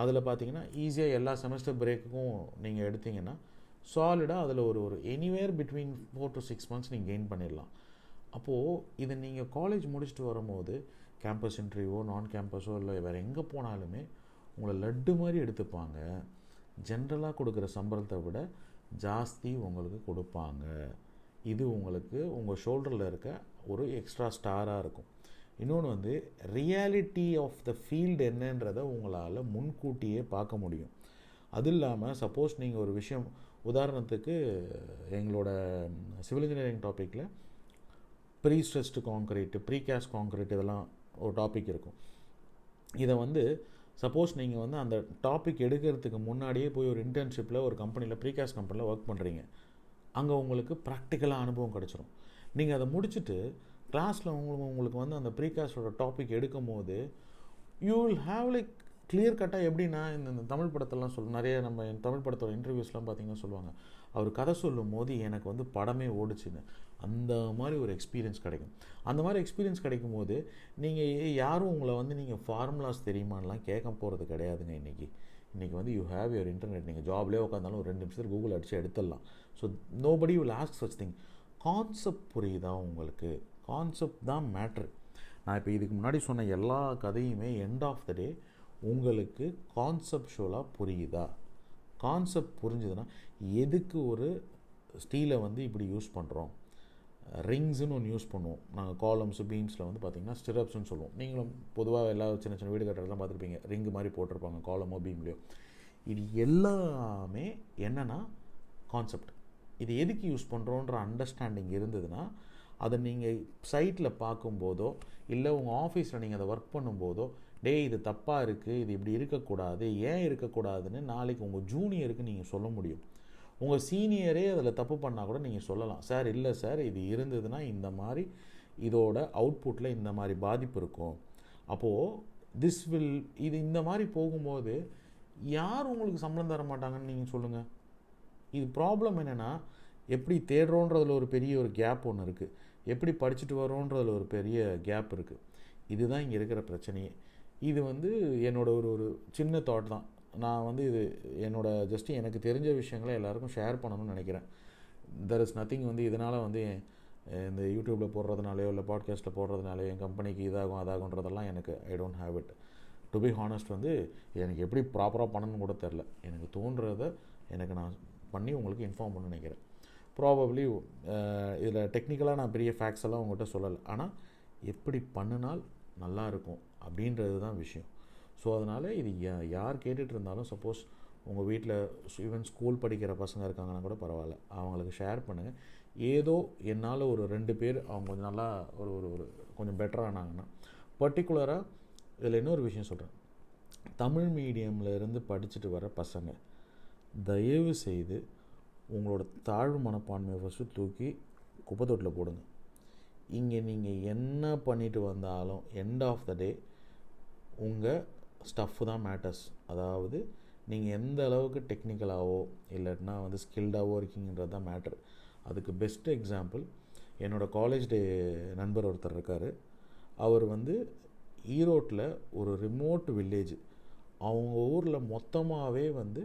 அதில் பார்த்தீங்கன்னா ஈஸியாக எல்லா செமஸ்டர் பிரேக்குக்கும் நீங்கள் எடுத்தீங்கன்னா சாலிடாக அதில் ஒரு எனிவேர் பிட்வீன் 4 to 6 months நீங்கள் கெயின் பண்ணிடலாம். அப்போது இதை நீங்கள் காலேஜ் முடிச்சுட்டு வரும்போது கேம்பஸ் இன்டர்வியூவோ நான் கேம்பஸோ இல்லை வேறு எங்கே போனாலுமே உங்களை லட்டு மாதிரி எடுத்துப்பாங்க. ஜென்ரலாக கொடுக்குற சம்பளத்தை விட ஜாஸ்தி உங்களுக்கு கொடுப்பாங்க. இது உங்களுக்கு உங்கள் ஷோல்டரில் இருக்க ஒரு எக்ஸ்ட்ரா ஸ்டாராக இருக்கும். இன்னொன்று வந்து ரியாலிட்டி ஆஃப் த ஃபீல்டு என்னன்றதை உங்களால் முன்கூட்டியே பார்க்க முடியும். அது இல்லாமல் சப்போஸ் நீங்கள் ஒரு விஷயம், உதாரணத்துக்கு எங்களோட சிவில் இன்ஜினியரிங் டாப்பிக்கில் pre stressed concrete, precast concrete இதெல்லாம் ஒரு டாபிக் இருக்கும். இதை வந்து சப்போஸ் நீங்கள் வந்து அந்த டாபிக் எடுக்கிறதுக்கு முன்னாடியே போய் ஒரு இன்டர்ன்ஷிப்பில் ஒரு கம்பெனியில் ப்ரீகாஸ்ட் கம்பெனியில் ஒர்க் பண்ணுறீங்க. அங்கே உங்களுக்கு ப்ராக்டிக்கலாக அனுபவம் கிடச்சிரும். நீங்கள் அதை முடிச்சுட்டு கிளாஸில் உங்களுக்கு வந்து அந்த ப்ரீகாஸ்டோட டாபிக் எடுக்கும் போது you will have like clear கட்டாக. எப்படின்னா இந்த தமிழ் படத்தெல்லாம் நிறைய நம்ம தமிழ் படத்தோட இன்டர்வியூஸ்லாம் பார்த்திங்கன்னா சொல்லுவாங்க, அவர் கதை சொல்லும் போது எனக்கு வந்து படமே ஓடிச்சுன்னு. அந்த மாதிரி ஒரு எக்ஸ்பீரியன்ஸ் கிடைக்கும். அந்த மாதிரி எக்ஸ்பீரியன்ஸ் கிடைக்கும் போது நீங்கள் யாரும் உங்களை வந்து நீங்கள் ஃபார்முலாஸ் தெரியுமானலாம் கேட்க போகிறது கிடையாதுங்க. இன்றைக்கி வந்து யூ ஹேவ் யுவர் இன்டர்நெட். நீங்கள் ஜாப்லேயே உட்காந்தாலும் ஒரு 2 நிமிஷத்தில் கூகுள் அடித்து எடுத்துடலாம். So nobody will ask such thing. Concept புரியுதா உங்களுக்கு? கான்செப்ட் தான் மேட்ரு. நான் இப்போ இதுக்கு முன்னாடி சொன்ன எல்லா கதையுமே எண்ட் ஆஃப் த டே உங்களுக்கு கான்செப்டுவலாக புரியுதா? கான்செப்ட் புரிஞ்சுதுன்னா எதுக்கு ஒரு ஸ்டீலை வந்து இப்படி யூஸ் பண்ணுறோம், ரிங்ஸுன்னு ஒன்று யூஸ் பண்ணுவோம் நாங்கள், காலம்ஸு பீம்ஸில் வந்து பார்த்திங்கன்னா ஸ்டிரப்ஸ்ன்னு சொல்லுவோம். நீங்களும் பொதுவாக எல்லா சின்ன சின்ன வீடு கட்டுறதுலாம் பார்த்துருப்பீங்க, ரிங்கு மாதிரி போட்டிருப்பாங்க காலமோ பீம்லையோ. இது எல்லாமே என்னென்னா கான்செப்ட். இது எதுக்கு யூஸ் பண்ணுறோன்ற அண்டர்ஸ்டாண்டிங் இருந்ததுன்னா அதை நீங்கள் சைட்டில் பார்க்கும்போதோ இல்லை உங்கள் ஆஃபீஸில் நீங்கள் அதை ஒர்க் பண்ணும்போதோ, இது தப்பாக இருக்குது, இது இப்படி இருக்கக்கூடாது, ஏன் இருக்கக்கூடாதுன்னு நாளைக்கு உங்கள் ஜூனியருக்கு நீங்கள் சொல்ல முடியும். உங்கள் சீனியரே அதில் தப்பு பண்ணால் கூட நீங்கள் சொல்லலாம், சார் இல்லை சார் இது இருந்ததுன்னா இந்த மாதிரி இதோட அவுட்புட்டில் இந்த மாதிரி பாதிப்பு இருக்கும். அப்போது இது இந்த மாதிரி போகும்போது யார் உங்களுக்கு சம்பளம் தர மாட்டாங்கன்னு நீங்கள் சொல்லுங்கள். இது ப்ராப்ளம் என்னென்னா, எப்படி தேடுறோன்றதில் ஒரு பெரிய ஒரு கேப் ஒன்று இருக்குது, எப்படி படிச்சுட்டு வரோன்றதில் ஒரு பெரிய கேப் இருக்குது. இதுதான் இங்கே இருக்கிற பிரச்சனையே. இது வந்து என்னோட ஒரு சின்ன தாட் தான். நான் வந்து இது ஜஸ்ட்டு எனக்கு தெரிஞ்ச விஷயங்களை எல்லாருக்கும் ஷேர் பண்ணணும்னு நினைக்கிறேன். தெர் இஸ் நத்திங் வந்து இதனால் வந்து இந்த யூடியூப்பில் போடுறதுனாலையோ இல்லை பாட்காஸ்ட்டில் போடுறதுனாலையோ என் கம்பெனிக்கு இதாகும் அதாகுன்றதெல்லாம் எனக்கு I don't have it. To be honest வந்து எனக்கு எப்படி ப்ராப்பராக பண்ணணும்னு கூட தெரில. எனக்கு தோன்றதை எனக்கு நான் பண்ணி உங்களுக்கு இன்ஃபார்ம் பண்ண நினைக்கிறேன். ப்ராபப்ளி இதில் டெக்னிக்கலாக நான் பெரிய ஃபேக்ட்ஸ் எல்லாம் உங்கள்கிட்ட சொல்லலை, ஆனால் எப்படி பண்ணினால் நல்லாயிருக்கும் அப்படின்றது தான் விஷயம். ஸோ அதனால் இது யார் கேட்டுட்டு இருந்தாலும், சப்போஸ் உங்கள் வீட்டில் ஈவன் ஸ்கூல் படிக்கிற பசங்க இருக்காங்கன்னா கூட பரவாயில்ல, அவங்களுக்கு ஷேர் பண்ணுங்கள். ஏதோ என்னால் ஒரு 2 பேர் அவங்க கொஞ்சம் நல்லா ஒரு கொஞ்சம் பெட்டரானாங்கன்னா. பர்டிகுலராக இதில் இன்னொரு விஷயம் சொல்கிறேன், தமிழ் மீடியமில் இருந்து படிச்சுட்டு வர பசங்க தயவு செய்து உங்களோட தாழ்வு மனப்பான்மையை ஃபஸ்ட்டு தூக்கி குப்பை தொட்டில் போடுங்க. இங்கே நீங்கள் என்ன பண்ணிட்டு வந்தாலும் எண்ட் ஆஃப் த டே உங்கள் ஸ்டஃப்பு தான் மேட்டர்ஸ். அதாவது நீங்கள் எந்த அளவுக்கு டெக்னிக்கலாகவோ இல்லைன்னா வந்து ஸ்கில்டாகவோ இருக்கீங்கன்றது தான் மேட்ரு. அதுக்கு பெஸ்ட் எக்ஸாம்பிள் என்னோடய காலேஜ் டே நண்பர் ஒருத்தர் இருக்கார். அவர் வந்து ஈரோட்டில் ஒரு ரிமோட் வில்லேஜ், அவங்க ஊரில் மொத்தமாகவே வந்து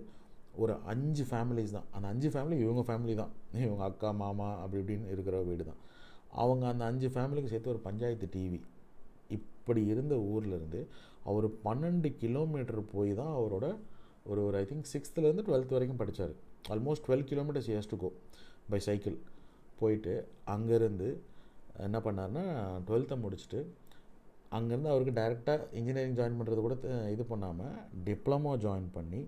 ஒரு 5 ஃபேமிலிஸ் தான். அந்த 5 ஃபேமிலி இவங்க ஃபேமிலி தான், இவங்க அக்கா மாமா அப்படி இப்படின்னு இருக்கிற வீடு தான். அவங்க அந்த 5 ஃபேமிலிக்கு சேர்த்து ஒரு பஞ்சாயத்து டிவி. இப்படி இருந்த ஊர்லேருந்து அவர் 12 கிலோமீட்டர் போய் தான் அவரோட ஒரு ஐ திங்க் 6th-லேருந்து 12th வரைக்கும் படித்தார். Almost 12 kilometers he has to go by cycle. போயிட்டு அங்கேருந்து என்ன பண்ணார்னா 12th முடிச்சுட்டு அங்கேருந்து அவருக்கு டைரெக்டாக இன்ஜினியரிங் ஜாயின் பண்ணுறது கூட இது பண்ணாமல் டிப்ளமோ ஜாயின் பண்ணி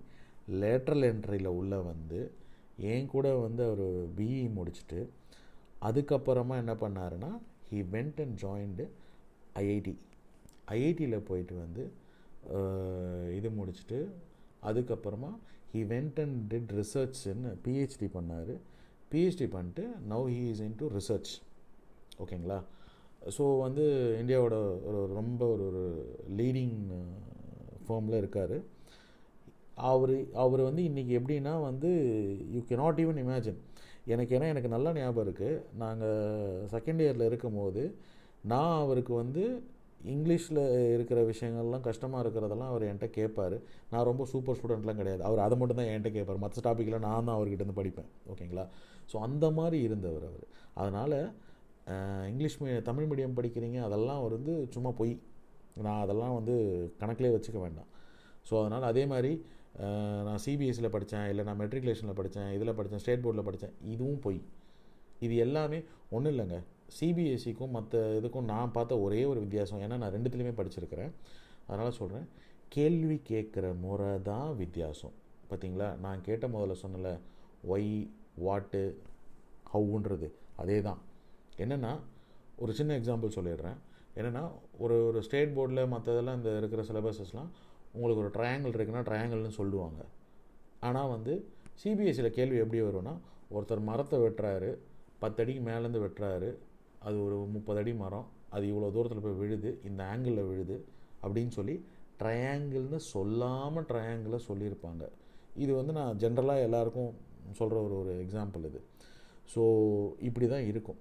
லேட்ரல் என்ட்ரியில் உள்ளே வந்து என் கூட வந்து அவர் பிஇ முடிச்சுட்டு அதுக்கப்புறமா என்ன பண்ணாருன்னா ஹி வெண்ட் அண்ட் ஜாயின்டு ஐஐடியில் போயிட்டு வந்து இது முடிச்சுட்டு அதுக்கப்புறமா ஹி வெண்ட் அண்ட் டிட் ரிசர்ச்ன்னு பிஹெச்டி பண்ணார். பிஹெச்டி பண்ணிட்டு now he is into research. ஓகேங்களா? ஸோ வந்து இந்தியாவோட ரொம்ப ஒரு லீடிங் ஃபேர்மில் இருக்கார். அவர் வந்து இன்றைக்கி எப்படின்னா வந்து யூ கேனாட் ஈவன் இமேஜின். எனக்கு நல்லா ஞாபகம் இருக்குது. நாங்கள் செகண்ட் இயரில் இருக்கும் போது நான் அவருக்கு வந்து இங்கிலீஷில் இருக்கிற விஷயங்கள்லாம் கஷ்டமாக இருக்கிறதெல்லாம் அவர் என்கிட்ட கேட்பார். நான் ரொம்ப சூப்பர் ஸ்டூடெண்ட்லாம் கிடையாது. அவர் அதை மட்டும் தான் என்கிட்ட கேட்பார். மற்ற டாப்பிக்கில் நான் தான் அவர்கிட்டருந்து படிப்பேன். ஓகேங்களா? ஸோ அந்த மாதிரி இருந்தவர் அவர். அதனால் தமிழ் மீடியம் படிக்கிறீங்க அதெல்லாம் வந்து சும்மா பொய். நான் அதெல்லாம் வந்து கணக்கிலே வச்சுக்க வேண்டாம். ஸோ அதனால் அதே மாதிரி நான் சிபிஎஸ்சியில் படித்தேன், இல்லை நான் மெட்ரிகுலேஷனில் படித்தேன், இதில் படித்தேன், ஸ்டேட் போர்டில் படித்தேன், இதுவும் பொய். இது எல்லாமே ஒன்றும் இல்லைங்க. சிபிஎஸ்சிக்கும் மற்ற இதுக்கும் நான் பார்த்த ஒரே ஒரு வித்தியாசம், ஏன்னா நான் ரெண்டுத்துலேயுமே படிச்சிருக்கிறேன், அதனால் சொல்கிறேன், கேள்வி கேட்குற முறை தான் வித்தியாசம். பார்த்தீங்களா? நான் கேட்ட முதல்ல சொன்னல ஒய், வாட்டு, ஹவுன்றது அதே தான். என்னென்னா ஒரு சின்ன எக்ஸாம்பிள் சொல்லிடுறேன். என்னென்னா ஒரு ஸ்டேட் போர்டில் மற்றதெல்லாம் இந்த இருக்கிற சிலபஸஸ்லாம் உங்களுக்கு ஒரு ட்ரையாங்கிள் இருக்குன்னா ட்ரையாங்கிள்னு சொல்லுவாங்க. ஆனால் வந்து சிபிஎஸ்சியில் கேள்வி எப்படி வரும்னா, ஒருத்தர் மரத்தை வெட்டுறாரு, 10 அடிக்கு மேலேருந்து வெட்டுறாரு, அது ஒரு 30 அடி மரம், அது இவ்வளோ தூரத்தில் போய் விழுது, இந்த ஆங்கிளில் விழுது அப்படின்னு சொல்லி ட்ரையாங்கிள்னு சொல்லாமல் ட்ரையாங்கிளை சொல்லியிருப்பாங்க. இது வந்து நான் ஜென்ரலாக எல்லாருக்கும் சொல்கிற ஒரு எக்ஸாம்பிள் இது. ஸோ இப்படி தான் இருக்கும்.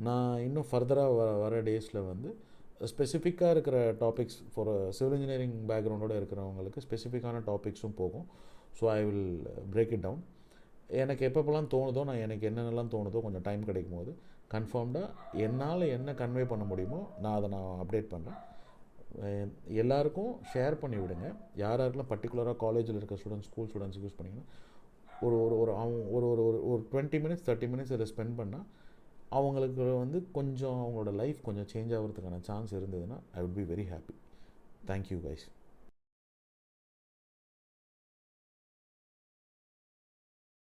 நான் இன்னும் ஃபர்தராக வர டேஸில் வந்து ஸ்பெசிஃபிக்காக இருக்கிற டாபிக்ஸ் ஃபார் சிவில் இன்ஜினியரிங் பேக்ரவுண்டோடு இருக்கிறவங்களுக்கு ஸ்பெசிஃபிக்கான டாபிக்ஸும் போகும். So I will break it down. எனக்கு எப்பப்போலாம் தோணுதோ, எனக்கு என்னென்னலாம் தோணுதோ கொஞ்சம் டைம் கிடைக்கும் போது கன்ஃபார்ம்டாக என்னால் என்ன கன்வே பண்ண முடியுமோ நான் அப்டேட் பண்ணுறேன். எல்லாருக்கும் ஷேர் பண்ணி விடுங்க. யாருக்கெல்லாம் பர்டிகுலராக காலேஜில் இருக்க ஸ்டூடெண்ட்ஸ், ஸ்கூல் ஸ்டூடெண்ட்ஸ் யூஸ் பண்ணிங்கன்னா ஒரு 20 மினிட்ஸ் 30 மினிட்ஸ் இதை ஸ்பெண்ட் பண்ணால் அவங்களுக்கு வந்து கொஞ்சம் அவங்களோட லைஃப் கொஞ்சம் சேஞ்ச் ஆகிறதுக்கான சான்ஸ் இருந்ததுன்னா I would be very happy. Thank you guys.